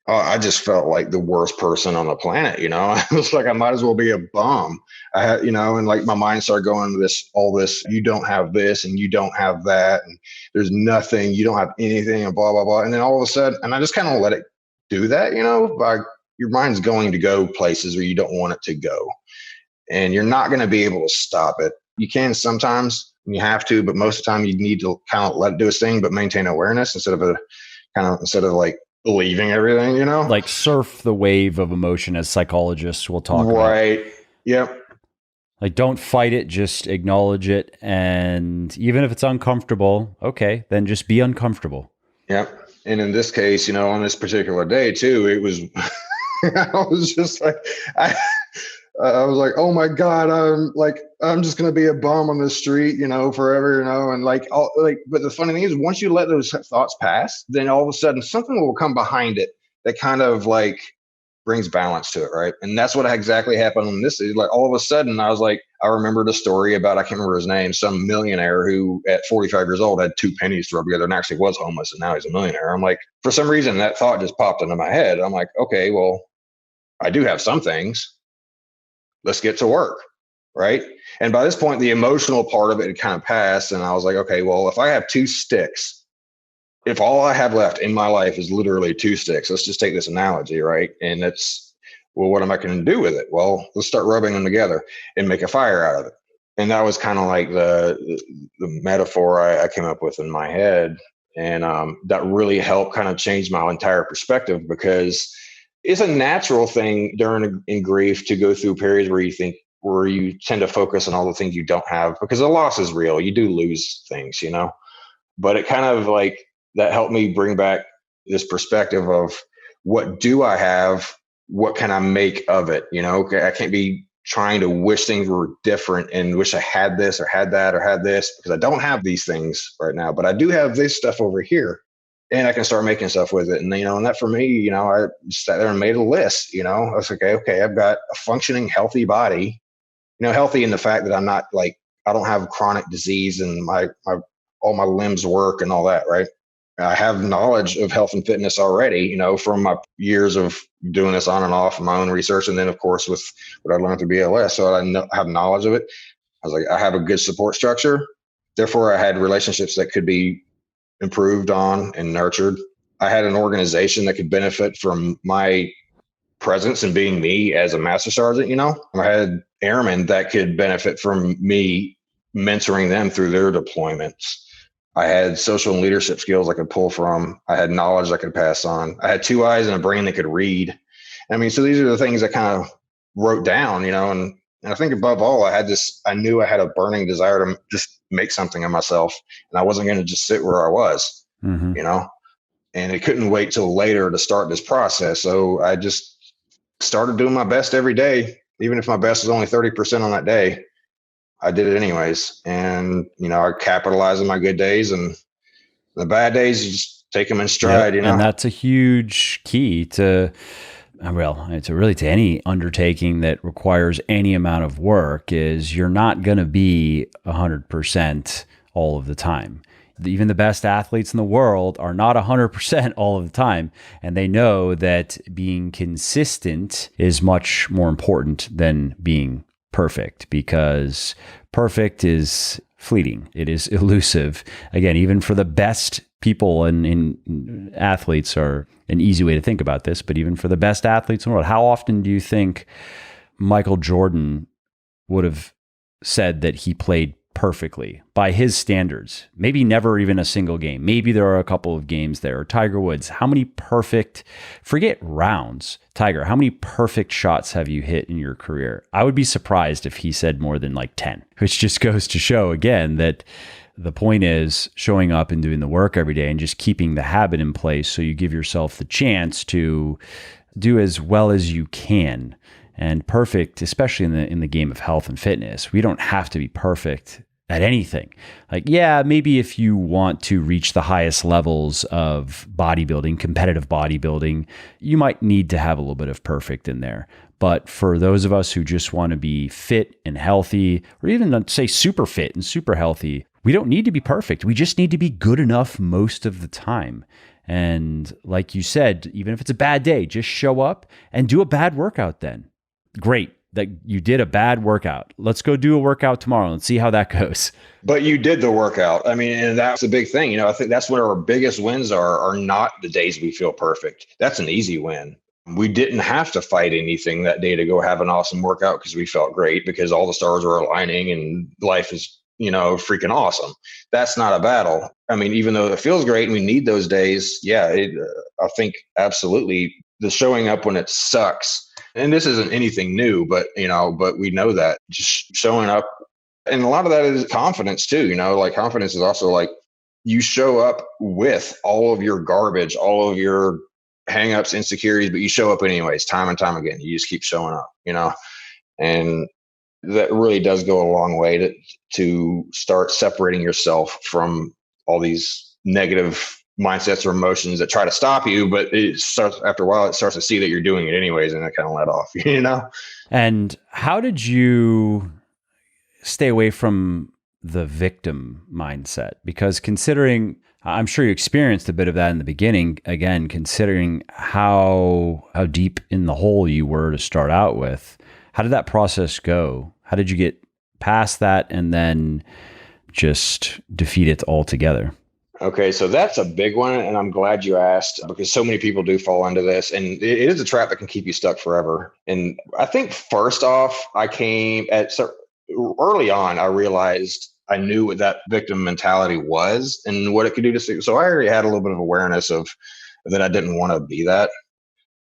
I just felt like the worst person on the planet, I was like, I might as well be a bum. I had, and like my mind started going to all this, you don't have this and you don't have that. And there's nothing, you don't have anything and blah, blah, blah. And then all of a sudden, and I just kind of let it do that, by your mind's going to go places where you don't want it to go. And you're not going to be able to stop it. You can sometimes, and you have to, but most of the time you need to kind of let it do its thing, but maintain awareness instead of like believing everything, Like surf the wave of emotion, as psychologists will talk about. Right. Yep. Like, don't fight it, just acknowledge it. And even if it's uncomfortable, okay, then just be uncomfortable. Yep. And in this case, on this particular day too, it was, I was just like, I was like, oh my God, I'm just going to be a bum on the street, forever, but the funny thing is once you let those thoughts pass, then all of a sudden something will come behind it that kind of like brings balance to it. Right. And that's what exactly happened on this. Like all of a sudden I was like, I remembered a story about, I can't remember his name, some millionaire who at 45 years old had 2 pennies to rub together and actually was homeless. And now he's a millionaire. I'm like, for some reason that thought just popped into my head. I'm like, okay, well, I do have some things. Let's get to work. Right. And by this point, the emotional part of it had kind of passed. And I was like, okay, well, if I have 2 sticks, if all I have left in my life is literally 2 sticks, let's just take this analogy. Right. And it's, well, what am I going to do with it? Well, let's start rubbing them together and make a fire out of it. And that was kind of like the metaphor I came up with in my head. And that really helped kind of change my entire perspective, because it's a natural thing in grief to go through periods where you tend to focus on all the things you don't have, because the loss is real. You do lose things, but it kind of like that helped me bring back this perspective of what do I have? What can I make of it? I can't be trying to wish things were different and wish I had this or had that or had this, because I don't have these things right now, but I do have this stuff over here. And I can start making stuff with it. And, and that for me, I sat there and made a list, I was like, okay, I've got a functioning, healthy body, healthy in the fact that I'm not like, I don't have chronic disease and all my limbs work and all that. Right. I have knowledge of health and fitness already, from my years of doing this on and off, my own research. And then of course, with what I learned through BLS. So I have knowledge of it. I was like, I have a good support structure. Therefore I had relationships that could be improved on and nurtured. I had an organization that could benefit from my presence and being me as a master sergeant. I had airmen that could benefit from me mentoring them through their deployments. I had social and leadership skills I could pull from. I had knowledge I could pass on. I had 2 eyes and a brain that could read. I mean, so these are the things I kind of wrote down, and I think above all, I knew I had a burning desire to just make something of myself, and I wasn't going to just sit where I was, and it couldn't wait till later to start this process. So I just started doing my best every day, even if my best was only 30% on that day. I did it anyways. And, I capitalized on my good days, and the bad days, you just take them in stride, Yep. And that's a huge key to any undertaking that requires any amount of work, is you're not going to be 100% all of the time. Even the best athletes in the world are not 100% all of the time. And they know that being consistent is much more important than being perfect, because perfect is fleeting. It is elusive. Again, even for the best people and athletes are an easy way to think about this, but even for the best athletes in the world, how often do you think Michael Jordan would have said that he played perfectly by his standards? Maybe never even a single game. Maybe there are a couple of games there. Or Tiger Woods, how many forget rounds. Tiger, how many perfect shots have you hit in your career? I would be surprised if he said more than like 10, which just goes to show again that the point is showing up and doing the work every day and just keeping the habit in place so you give yourself the chance to do as well as you can. And perfect, especially in the game of health and fitness, we don't have to be perfect at anything. Like, yeah, maybe if you want to reach the highest levels of bodybuilding, competitive bodybuilding, you might need to have a little bit of perfect in there. But for those of us who just want to be fit and healthy, or even say super fit and super healthy, we don't need to be perfect. We just need to be good enough most of the time. And like you said, even if it's a bad day, just show up and do a bad workout then. Great that you did a bad workout. Let's go do a workout tomorrow and see how that goes. But you did the workout. I mean, and that's a big thing. I think that's what our biggest wins are not the days we feel perfect. That's an easy win. We didn't have to fight anything that day to go have an awesome workout because we felt great because all the stars were aligning and life is, freaking awesome. That's not a battle. I mean, even though it feels great and we need those days, I think absolutely the showing up when it sucks. And this isn't anything new, but we know that just showing up. And a lot of that is confidence too, like confidence is also like you show up with all of your garbage, all of your hangups, insecurities, but you show up anyways, time and time again. You just keep showing up, and that really does go a long way to start separating yourself from all these negative mindsets or emotions that try to stop you, but it starts after a while, it starts to see that you're doing it anyways, and it kind of let off, And how did you stay away from the victim mindset? Because considering, I'm sure you experienced a bit of that in the beginning, again, considering how deep in the hole you were to start out with, how did that process go? How did you get past that and then just defeat it altogether? Okay, so that's a big one, and I'm glad you asked because so many people do fall into this, and it is a trap that can keep you stuck forever. And I think first off, early on, I realized I knew what that victim mentality was and what it could do to. So I already had a little bit of awareness of that I didn't want to be that.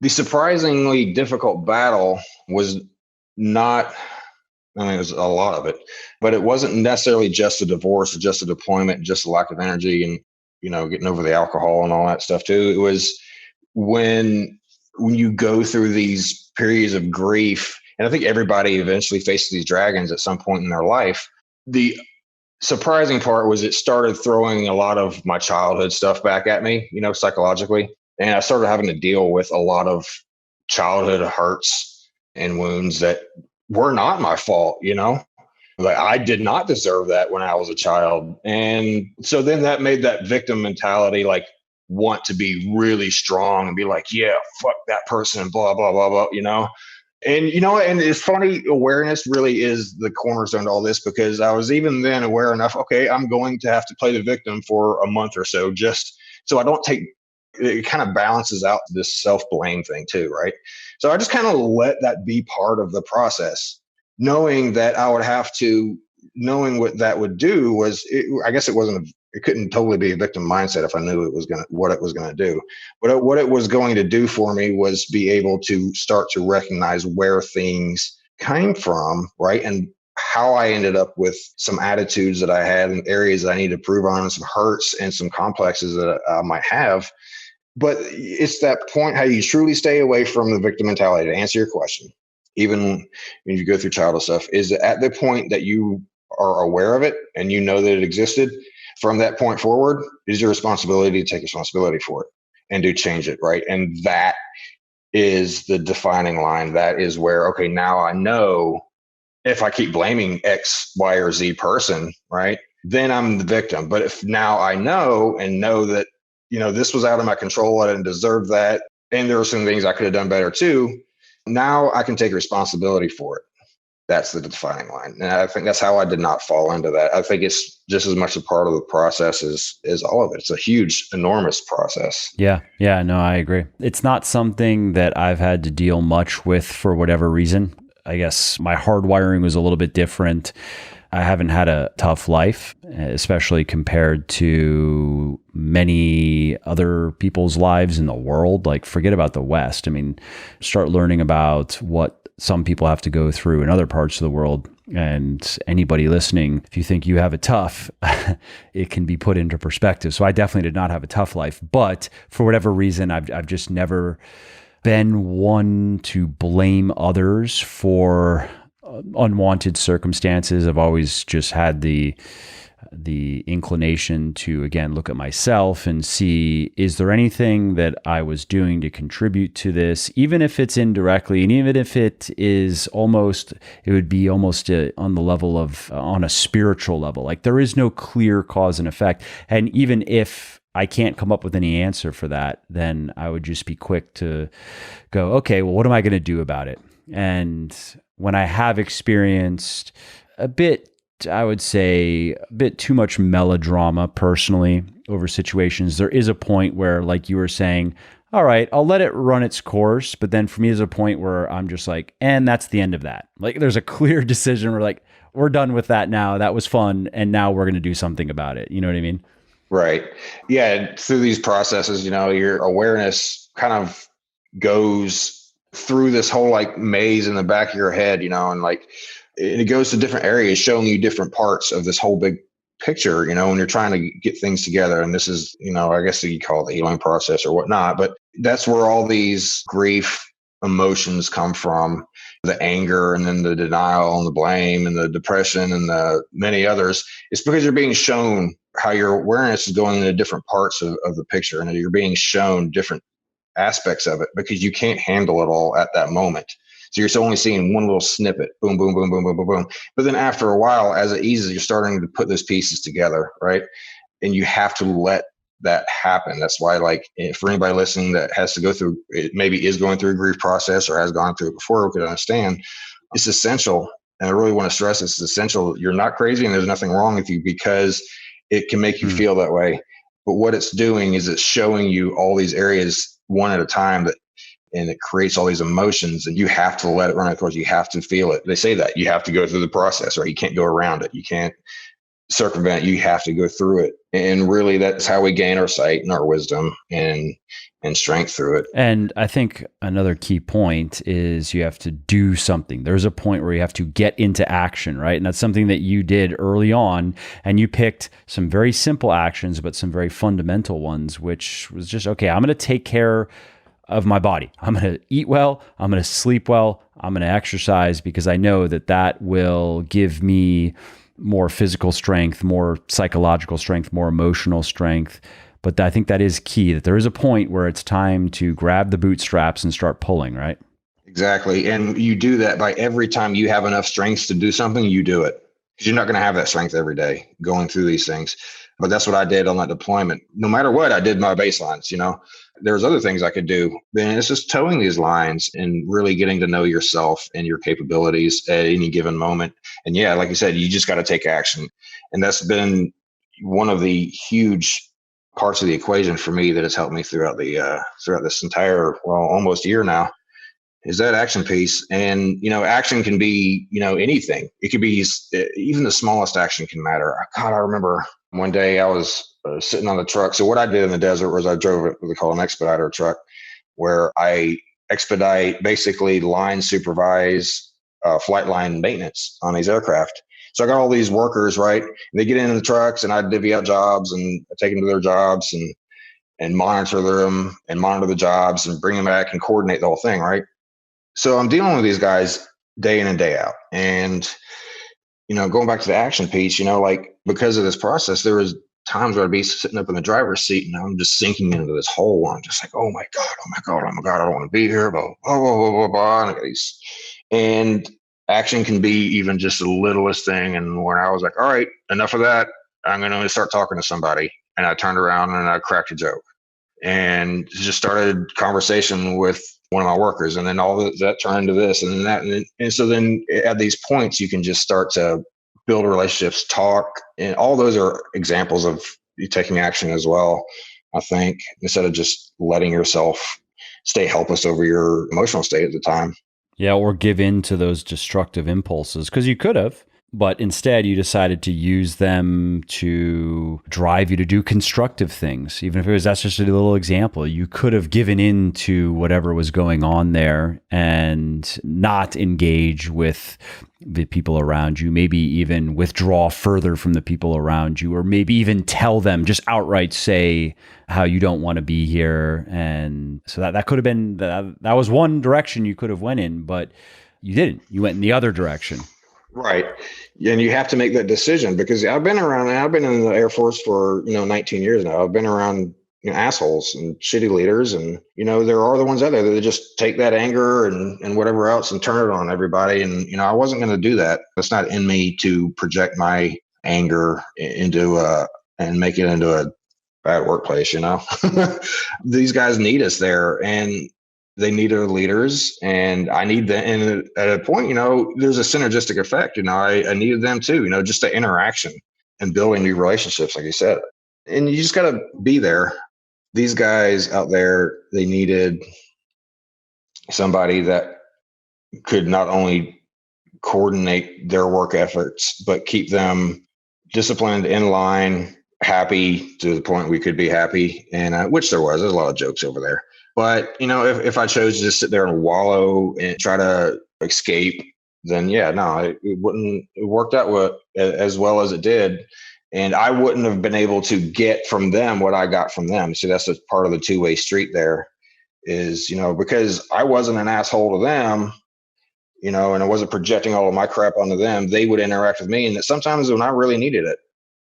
The surprisingly difficult battle was not. I mean, it was a lot of it, but it wasn't necessarily just a divorce, or just a deployment, just a lack of energy and, getting over the alcohol and all that stuff too. It was when you go through these periods of grief, and I think everybody eventually faces these dragons at some point in their life. The surprising part was it started throwing a lot of my childhood stuff back at me, psychologically. And I started having to deal with a lot of childhood hurts and wounds that were not my fault, like I did not deserve that when I was a child. And so then that made that victim mentality like want to be really strong and be like, yeah, fuck that person and blah, blah, blah, blah, And and it's funny, awareness really is the cornerstone to all this because I was even then aware enough, okay, I'm going to have to play the victim for a month or so just so I don't take it kind of balances out this self-blame thing too, right? So I just kind of let that be part of the process, knowing that I would have to, knowing what that would do was, I guess it couldn't totally be a victim mindset if I knew what it was going to do. But what it was going to do for me was be able to start to recognize where things came from, right? And how I ended up with some attitudes that I had and areas that I need to improve on and some hurts and some complexes that I might have. But it's that point how you truly stay away from the victim mentality to answer your question. Even when you go through childhood stuff, is at the point that you are aware of it and you know that it existed, from that point forward, it is your responsibility to take responsibility for it and to change it, right? And that is the defining line. That is where, okay, now I know if I keep blaming X, Y, or Z person, right, then I'm the victim. But if now I know that, this was out of my control, I didn't deserve that, and there were some things I could have done better too, now I can take responsibility for it. That's the defining line. And I think that's how I did not fall into that. I think it's just as much a part of the process as all of it. It's a huge, enormous process. Yeah. Yeah, no, I agree. It's not something that I've had to deal much with for whatever reason. I guess my hardwiring was a little bit different. I haven't had a tough life, especially compared to many other people's lives in the world. Like, forget about the West. I mean, start learning about what some people have to go through in other parts of the world. And anybody listening, if you think you have it tough, it can be put into perspective. So I definitely did not have a tough life, but for whatever reason, I've just never been one to blame others for unwanted circumstances. I've always just had the inclination to, again, look at myself and see, is there anything that I was doing to contribute to this, even if it's indirectly, and even if it would be almost on the level of, on a spiritual level, like there is no clear cause and effect. And even if I can't come up with any answer for that, then I would just be quick to go, okay, well, what am I going to do about it? And when I have experienced a bit, I would say, a bit too much melodrama personally over situations, there is a point where, like you were saying, all right, I'll let it run its course. But then for me, there's a point where I'm just like, and that's the end of that. Like there's a clear decision where like, we're done with that now. That was fun. And now we're going to do something about it. You know what I mean? Right. Yeah. Through these processes, your awareness kind of goes through this whole like maze in the back of your head, and like it goes to different areas, showing you different parts of this whole big picture, when you're trying to get things together. And this is, I guess you call it the healing process or whatnot, but that's where all these grief emotions come from, the anger and then the denial and the blame and the depression and the many others. It's because you're being shown how your awareness is going into different parts of the picture, and you're being shown different aspects of it because you can't handle it all at that moment. So you're only seeing one little snippet, boom, boom, boom, boom, boom, boom, boom. But then after a while, as it eases, you're starting to put those pieces together, right? And you have to let that happen. That's why, like, for anybody listening that has to go through, it maybe is going through a grief process or has gone through it before, we could understand it's essential. And I really want to stress it's essential. You're not crazy and there's nothing wrong with you, because it can make you feel that way. But what it's doing is it's showing you all these areas one at a time, and it creates all these emotions, and you have to let it run. Of course, you have to feel it. They say that you have to go through the process, right? You can't go around it. You can't circumvent it. You have to go through it. And really, that's how we gain our sight and our wisdom and strength through it. And I think another key point is you have to do something. There's a point where you have to get into action, right? And that's something that you did early on. And you picked some very simple actions, but some very fundamental ones, which was just, okay, I'm going to take care of my body. I'm going to eat well. I'm going to sleep well. I'm going to exercise, because I know that that will give me more physical strength, more psychological strength, more emotional strength. But I think that is key, that there is a point where it's time to grab the bootstraps and start pulling, right? Exactly. And you do that by every time you have enough strength to do something, you do it. Because you're not going to have that strength every day going through these things. But that's what I did on that deployment. No matter what, I did my baselines, There's other things I could do. Then it's just towing these lines and really getting to know yourself and your capabilities at any given moment. And yeah, like you said, you just got to take action. And that's been one of the huge parts of the equation for me that has helped me throughout this entire, almost year now, is that action piece. And, action can be, anything. It could be even the smallest action can matter. God, I remember one day I was sitting on the truck. So what I did in the desert was I drove what they call an expediter truck, where I expedite, basically line supervise flight line maintenance on these aircraft. So I got all these workers, right? And they get into the trucks, and I divvy out jobs and take them to their jobs and monitor them and monitor the jobs and bring them back and coordinate the whole thing, right? So I'm dealing with these guys day in and day out. And, going back to the action piece, like because of this process, there was times where I'd be sitting up in the driver's seat and I'm just sinking into this hole. I'm just like, oh my God, oh my God, oh my God, I don't want to be here, blah, blah, blah, blah, blah, blah. And I got these, and action can be even just the littlest thing. And when I was like, all right, enough of that, I'm going to start talking to somebody. And I turned around and I cracked a joke and just started conversation with one of my workers. And then all that turned into this and then that. And so then at these points, you can just start to build relationships, talk. And all those are examples of you taking action as well, I think, instead of just letting yourself stay helpless over your emotional state at the time. Yeah, or give in to those destructive impulses, because you could have, but instead you decided to use them to drive you to do constructive things. Even if that's just a little example, you could have given in to whatever was going on there and not engage with the people around you, maybe even withdraw further from the people around you, or maybe even tell them, just outright say how you don't want to be here. And so that could have been, that was one direction you could have went in, but you didn't. You went in the other direction. Right. And you have to make that decision, because I've been in the Air Force for, 19 years now. I've been around assholes and shitty leaders. And, there are the ones out there that just take that anger and whatever else and turn it on everybody. And, I wasn't going to do that. It's not in me to project my anger into and make it into a bad workplace, These guys need us there, and they need our leaders, and I need them. And at a point, there's a synergistic effect. I needed them too, just the interaction and building new relationships, like you said. And you just got to be there. These guys out there, they needed somebody that could not only coordinate their work efforts, but keep them disciplined, in line, happy to the point we could be happy. And which there's a lot of jokes over there. But, if I chose to just sit there and wallow and try to escape, then it wouldn't, it worked out as well as it did. And I wouldn't have been able to get from them what I got from them. So that's a part of the two-way street there is, because I wasn't an asshole to them, and I wasn't projecting all of my crap onto them. They would interact with me. And sometimes when I really needed it,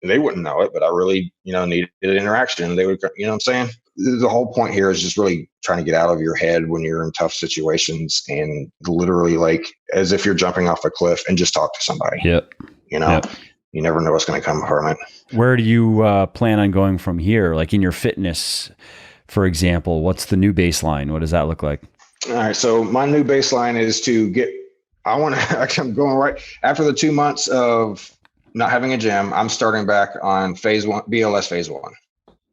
they wouldn't know it, but I really, needed interaction. They would, what I'm saying? The whole point here is just really trying to get out of your head when you're in tough situations and literally like as if you're jumping off a cliff and just talk to somebody. Yep. Yep. You never know what's going to come from it. Where do you plan on going from here? Like in your fitness, for example, what's the new baseline? What does that look like? All right. So my new baseline is to I'm going right after the 2 months of not having a gym. I'm starting back on phase 1, BLS phase 1.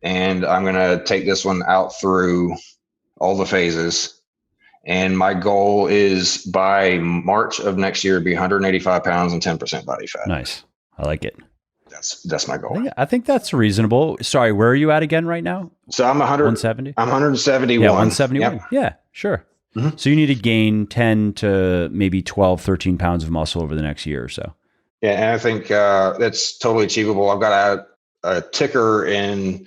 And I'm going to take this one out through all the phases. And my goal is by March of next year to be 185 pounds and 10% body fat. Nice. I like it. That's my goal. I think that's reasonable. Sorry, where are you at again right now? So I'm 170. I'm 171. Yeah, 171. Yep. Yeah, sure. Mm-hmm. So you need to gain 10 to maybe 12, 13 pounds of muscle over the next year or so. Yeah, and I think that's totally achievable. I've got a ticker in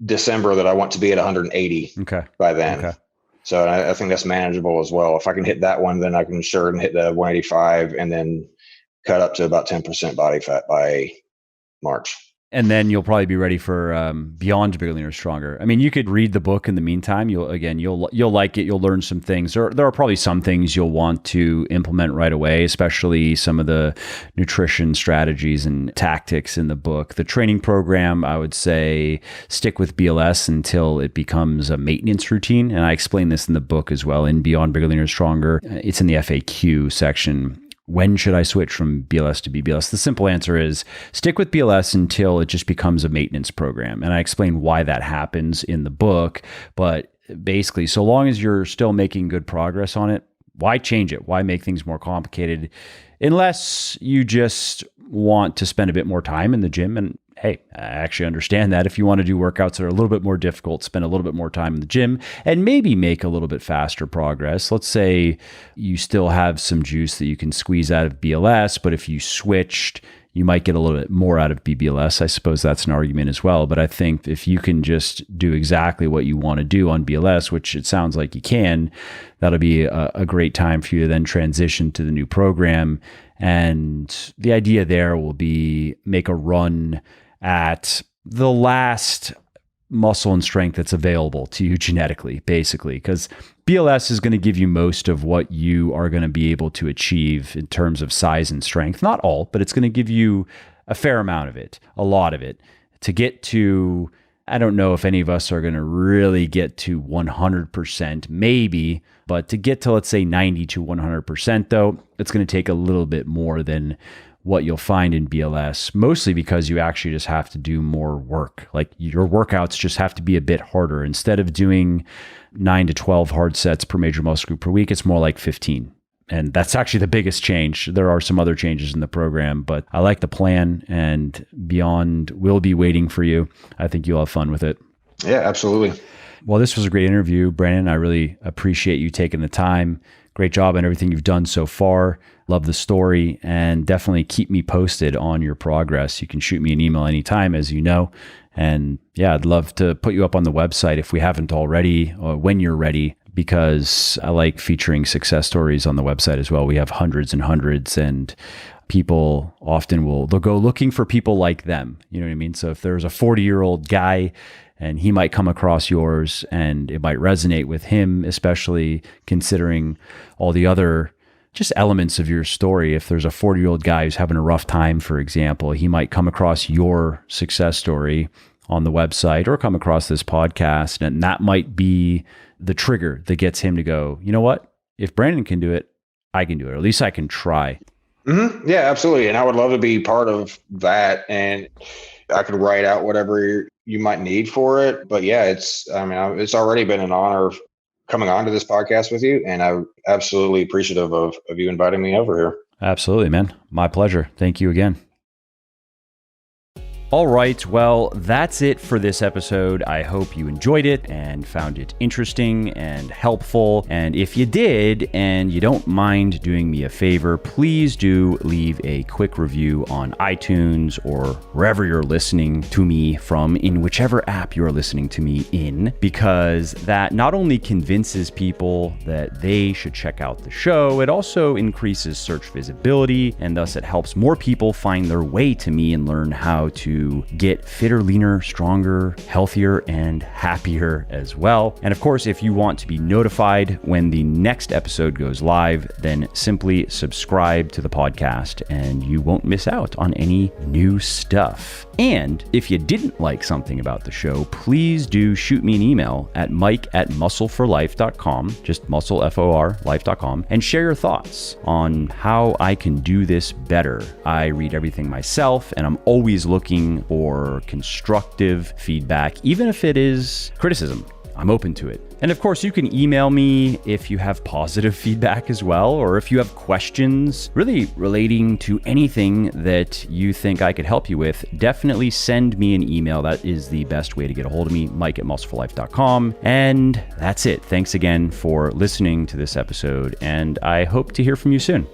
December that I want to be at 180 by then. Okay. So I think that's manageable as well. If I can hit that one, then I can sure hit the 185 and then cut up to about 10% body fat by March. And then you'll probably be ready for Beyond Bigger, Leaner, Stronger. I mean, you could read the book in the meantime. You'll like it. You'll learn some things. There are probably some things you'll want to implement right away, especially some of the nutrition strategies and tactics in the book. The training program, I would say, stick with BLS until it becomes a maintenance routine. And I explain this in the book as well in Beyond Bigger, Leaner, Stronger. It's in the FAQ section. When should I switch from BLS to BBLS? The simple answer is stick with BLS until it just becomes a maintenance program. And I explain why that happens in the book. But basically, so long as you're still making good progress on it, why change it? Why make things more complicated? Unless you just want to spend a bit more time in the gym. And hey, I actually understand that. If you want to do workouts that are a little bit more difficult, spend a little bit more time in the gym and maybe make a little bit faster progress. Let's say you still have some juice that you can squeeze out of BLS, but if you switched, you might get a little bit more out of BBLS. I suppose that's an argument as well. But I think if you can just do exactly what you want to do on BLS, which it sounds like you can, that'll be a great time for you to then transition to the new program. And the idea there will be make a run at the last muscle and strength that's available to you genetically, basically, because BLS is going to give you most of what you are going to be able to achieve in terms of size and strength. Not all, but it's going to give you a fair amount of it, a lot of it. To get to, I don't know if any of us are going to really get to 100%, maybe, but to get to, let's say, 90 to 100%, though, it's going to take a little bit more than what you'll find in BLS, mostly because you actually just have to do more work. Like your workouts just have to be a bit harder. Instead of doing 9 to 12 hard sets per major muscle group per week, it's more like 15. And that's actually the biggest change. There are some other changes in the program, but I like the plan, and Beyond will be waiting for you. I think you'll have fun with it. Yeah, absolutely. Well, this was a great interview, Brannen. I really appreciate you taking the time. Great job on everything you've done so far. Love the story, and definitely keep me posted on your progress. You can shoot me an email anytime, as you know. And yeah, I'd love to put you up on the website if we haven't already, or when you're ready, because I like featuring success stories on the website as well. We have hundreds and hundreds, and people often they'll go looking for people like them. You know what I mean? So if there's a 40-year-old guy and he might come across yours and it might resonate with him, especially considering all the other just elements of your story. If there's a 40-year-old guy who's having a rough time, for example, he might come across your success story on the website or come across this podcast, and that might be the trigger that gets him to go, you know what? If Brannen can do it, I can do it. Or at least I can try. Mm-hmm. Yeah, absolutely. And I would love to be part of that. And I could write out whatever you might need for it. But yeah, it's already been an honor coming on to this podcast with you. And I'm absolutely appreciative of you inviting me over here. Absolutely, man. My pleasure. Thank you again. All right, well, that's it for this episode. I hope you enjoyed it and found it interesting and helpful. And if you did, and you don't mind doing me a favor, please do leave a quick review on iTunes or wherever you're listening to me from, in whichever app you're listening to me in, because that not only convinces people that they should check out the show, it also increases search visibility, and thus it helps more people find their way to me and learn how to get fitter, leaner, stronger, healthier, and happier as well. And of course, if you want to be notified when the next episode goes live, then simply subscribe to the podcast and you won't miss out on any new stuff. And if you didn't like something about the show, please do shoot me an email at mike@muscleforlife.com, just muscle, F-O-R, life.com, and share your thoughts on how I can do this better. I read everything myself, and I'm always looking for constructive feedback, even if it is criticism. I'm open to it. And of course, you can email me if you have positive feedback as well, or if you have questions really relating to anything that you think I could help you with, definitely send me an email. That is the best way to get a hold of me, mike@muscleforlife.com. And that's it. Thanks again for listening to this episode, and I hope to hear from you soon.